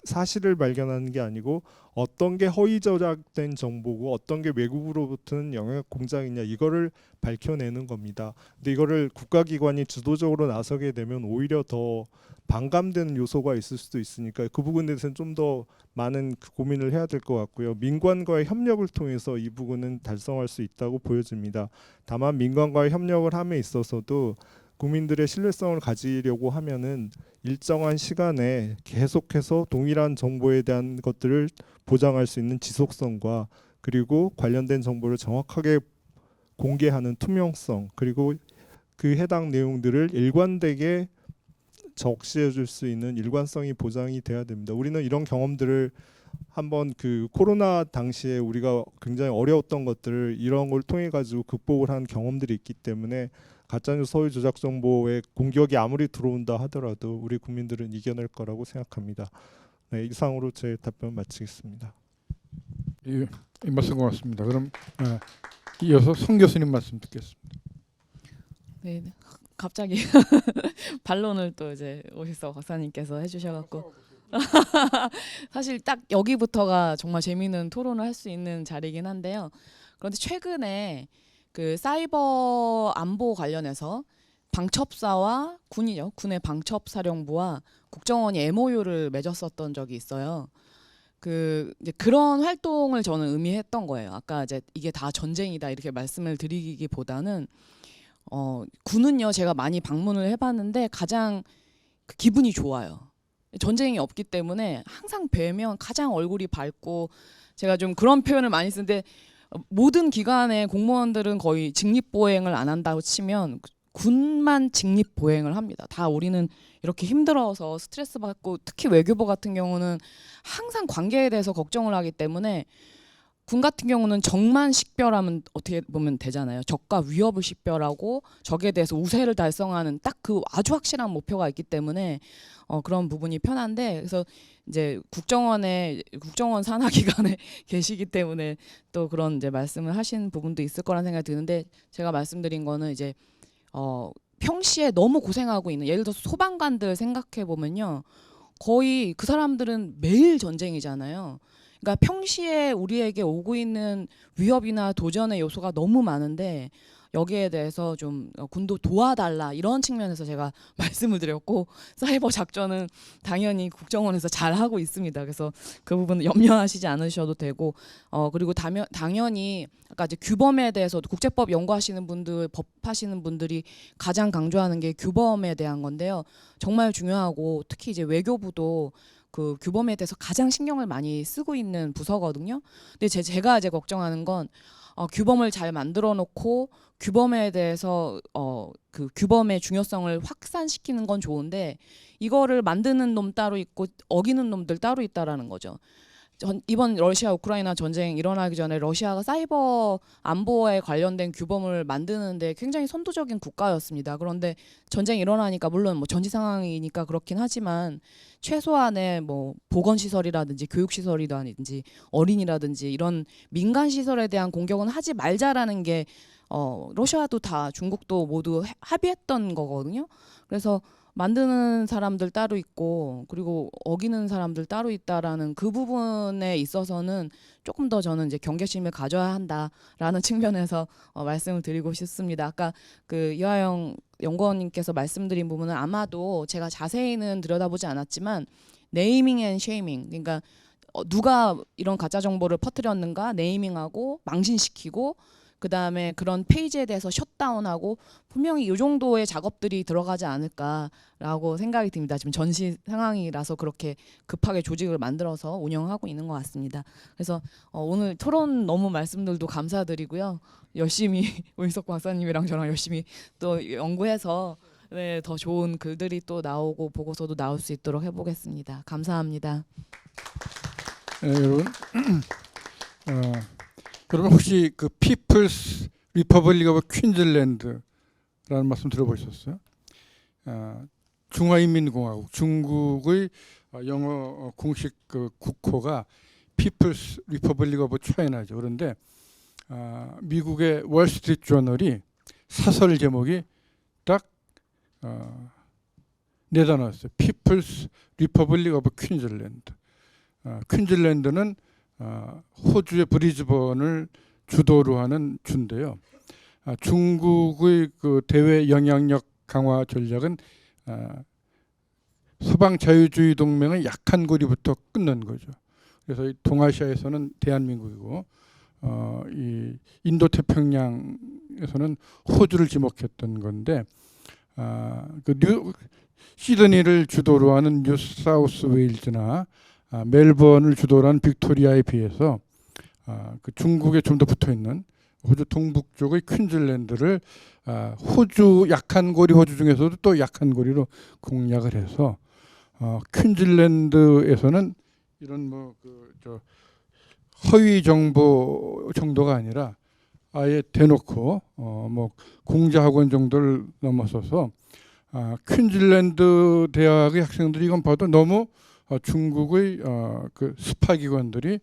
Speaker 9: 사실을 발견하는 게 아니고 어떤 게 허위 조작된 정보고 어떤 게 외국으로부터는 영향 공작이냐 이거를 밝혀내는 겁니다. 근데 이거를 국가기관이 주도적으로 나서게 되면 오히려 더 반감되는 요소가 있을 수도 있으니까 그 부분에 대해서는 좀 더 많은 고민을 해야 될 것 같고요. 민관과의 협력을 통해서 이 부분은 달성할 수 있다고 보여집니다. 다만 민관과의 협력을 함에 있어서도 국민들의 신뢰성을 가지려고 하면은 일정한 시간에 계속해서 동일한 정보에 대한 것들을 보장할 수 있는 지속성과 그리고 관련된 정보를 정확하게 공개하는 투명성, 그리고 그 해당 내용들을 일관되게 적시해 줄 수 있는 일관성이 보장이 돼야 됩니다. 우리는 이런 경험들을 한번 그 코로나 당시에 우리가 굉장히 어려웠던 것들을 이런 걸 통해 가지고 극복을 한 경험들이 있기 때문에 가짜뉴스 허위 조작 정보의 공격이 아무리 들어온다 하더라도 우리 국민들은 이겨낼 거라고 생각합니다. 네, 이상으로 제 답변 마치겠습니다.
Speaker 1: 이 말씀 고맙습니다. 그럼 이어서 송 교수님 말씀 듣겠습니다.
Speaker 2: 네, 갑자기 반론을 또 이제 오실서 박사님께서 해주셔갖고 사실 딱 여기부터가 정말 재미있는 토론을 할 수 있는 자리이긴 한데요. 그런데 최근에 그 사이버 안보 관련해서 방첩사와 군이죠. 군의 방첩사령부와 국정원이 MOU를 맺었었던 적이 있어요. 그 이제 그런 활동을 저는 의미했던 거예요. 아까 이제 이게 다 전쟁이다 이렇게 말씀을 드리기보다는 군은요 제가 많이 방문을 해봤는데 가장 그 기분이 좋아요. 전쟁이 없기 때문에 항상 뵈면 가장 얼굴이 밝고 제가 좀 그런 표현을 많이 쓰는데 모든 기관의 공무원들은 거의 직립보행을 안 한다고 치면 군만 직립보행을 합니다. 다 우리는 이렇게 힘들어서 스트레스 받고 특히 외교부 같은 경우는 항상 관계에 대해서 걱정을 하기 때문에 군 같은 경우는 적만 식별하면 어떻게 보면 되잖아요. 적과 위협을 식별하고 적에 대해서 우세를 달성하는 딱 그 아주 확실한 목표가 있기 때문에 그런 부분이 편한데 그래서 이제 국정원 산하기관에 계시기 때문에 또 그런 이제 말씀을 하신 부분도 있을 거란 생각이 드는데 제가 말씀드린 거는 이제 평시에 너무 고생하고 있는 예를 들어서 소방관들 생각해 보면요. 거의 그 사람들은 매일 전쟁이잖아요. 그러니까 평시에 우리에게 오고 있는 위협이나 도전의 요소가 너무 많은데 여기에 대해서 좀 군도 도와달라 이런 측면에서 제가 말씀을 드렸고 사이버 작전은 당연히 국정원에서 잘 하고 있습니다. 그래서 그 부분은 염려하시지 않으셔도 되고 그리고 당연히 아까 이제 규범에 대해서도 국제법 연구하시는 분들 법하시는 분들이 가장 강조하는 게 규범에 대한 건데요. 정말 중요하고 특히 이제 외교부도 그 규범에 대해서 가장 신경을 많이 쓰고 있는 부서거든요. 근데 제가 이제 걱정하는 건 규범을 잘 만들어 놓고 규범에 대해서 그 규범의 중요성을 확산시키는 건 좋은데 이거를 만드는 놈 따로 있고 어기는 놈들 따로 있다라는 거죠. 이번 러시아 우크라이나 전쟁 일어나기 전에 러시아가 사이버 안보에 관련된 규범을 만드는데 굉장히 선두적인 국가였습니다. 그런데 전쟁이 일어나니까 물론 뭐 전시 상황이니까 그렇긴 하지만 최소한의 뭐 보건 시설이라든지 교육 시설이라든지 어린이라든지 이런 민간 시설에 대한 공격은 하지 말자라는 게 러시아도 다 중국도 모두 합의했던 거거든요. 그래서 만드는 사람들 따로 있고 그리고 어기는 사람들 따로 있다라는 그 부분에 있어서는 조금 더 저는 이제 경계심을 가져야 한다라는 측면에서 말씀을 드리고 싶습니다. 아까 그 이화영 연구원님께서 말씀드린 부분은 아마도 제가 자세히는 들여다보지 않았지만 네이밍 앤 쉐이밍 그러니까 누가 이런 가짜 정보를 퍼뜨렸는가 네이밍하고 망신시키고 그 다음에 그런 페이지에 대해서 셧다운하고 분명히 이 정도의 작업들이 들어가지 않을까라고 생각이 듭니다. 지금 전시 상황이라서 그렇게 급하게 조직을 만들어서 운영하고 있는 것 같습니다. 그래서 오늘 토론 너무 말씀들도 감사드리고요. 열심히 오인석 박사님이랑 저랑 열심히 또 연구해서 네, 더 좋은 글들이 또 나오고 보고서도 나올 수 있도록 해보겠습니다. 감사합니다.
Speaker 1: 네, 여러분. 여러분 혹시 그 People's Republic of Queensland라는 말씀 들어보셨어요? 중화인민공화국 중국의 영어 공식 그 국호가 People's Republic of China죠. 그런데 미국의 월스트리트 저널이 사설 제목이 딱 내다놨어요. People's Republic of Queensland. 퀸즐랜드는 호주의 브리즈번을 주도로 하는 주인데요. 중국의 그 대외 영향력 강화 전략은 서방 자유주의 동맹의 약한 고리부터 끊는 거죠. 그래서 동아시아에서는 대한민국이고 이 인도 태평양에서는 호주를 지목했던 건데 시드니를 주도로 하는 뉴사우스 웨일즈나 멜번을 주도로 한 빅토리아에 비해서 그 중국에 좀 더 붙어 있는 호주 동북쪽의 퀸즐랜드를 호주 약한 고리 호주 중에서도 또 약한 고리로 공략을 해서 퀸즐랜드에서는 이런 허위 정보 정도가 아니라 아예 대놓고 공자 학원 정도를 넘어서서 퀸즐랜드 대학의 학생들이 이건 봐도 너무 중국의 그 스파 기관들이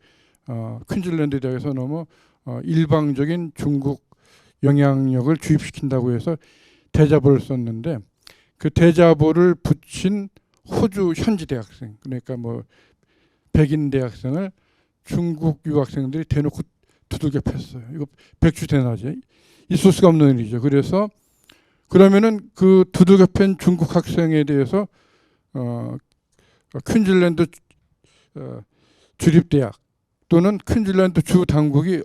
Speaker 1: 퀸즐랜드 대학에서 너무 일방적인 중국 영향력을 주입시킨다고 해서 대자보를 썼는데 그 대자보를 붙인 호주 현지 대학생, 그러니까 백인 대학생을 중국 유학생들이 대놓고 두들겨 팼어요. 이거 백주대낮에 있을 수가 없는 일이죠. 그래서 그러면은 그 두들겨 팬 중국 학생에 대해서 퀸즐랜드 주립대학 또는 퀸즐랜드 주 당국이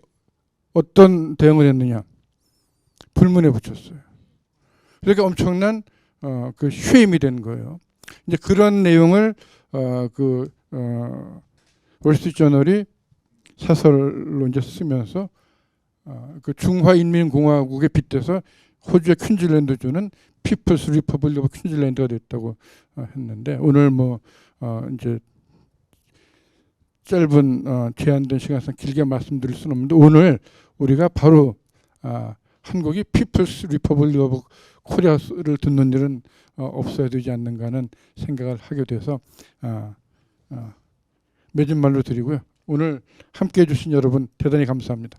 Speaker 1: 어떤 대응을 했느냐? 불문에 붙였어요. 그러니까 엄청난 그 쉐임이 된 거예요. 이제 그런 내용을 월스트리트저널이 사설로 이제 쓰면서 그 중화인민공화국에 빗대서 호주의 퀸즐랜드주는 피플스 리퍼블릭 오브 퀸즐랜드가 됐다고 했는데 오늘 이제 짧은 제한된 시간상 길게 말씀드릴 수는 없는데 오늘 우리가 바로 한국이 피플스 리퍼블릭 오브 코리아를 듣는 일은 없어야 되지 않는가 하는 생각을 하게 돼서 맺은 말로 드리고요. 오늘 함께해 주신 여러분 대단히 감사합니다.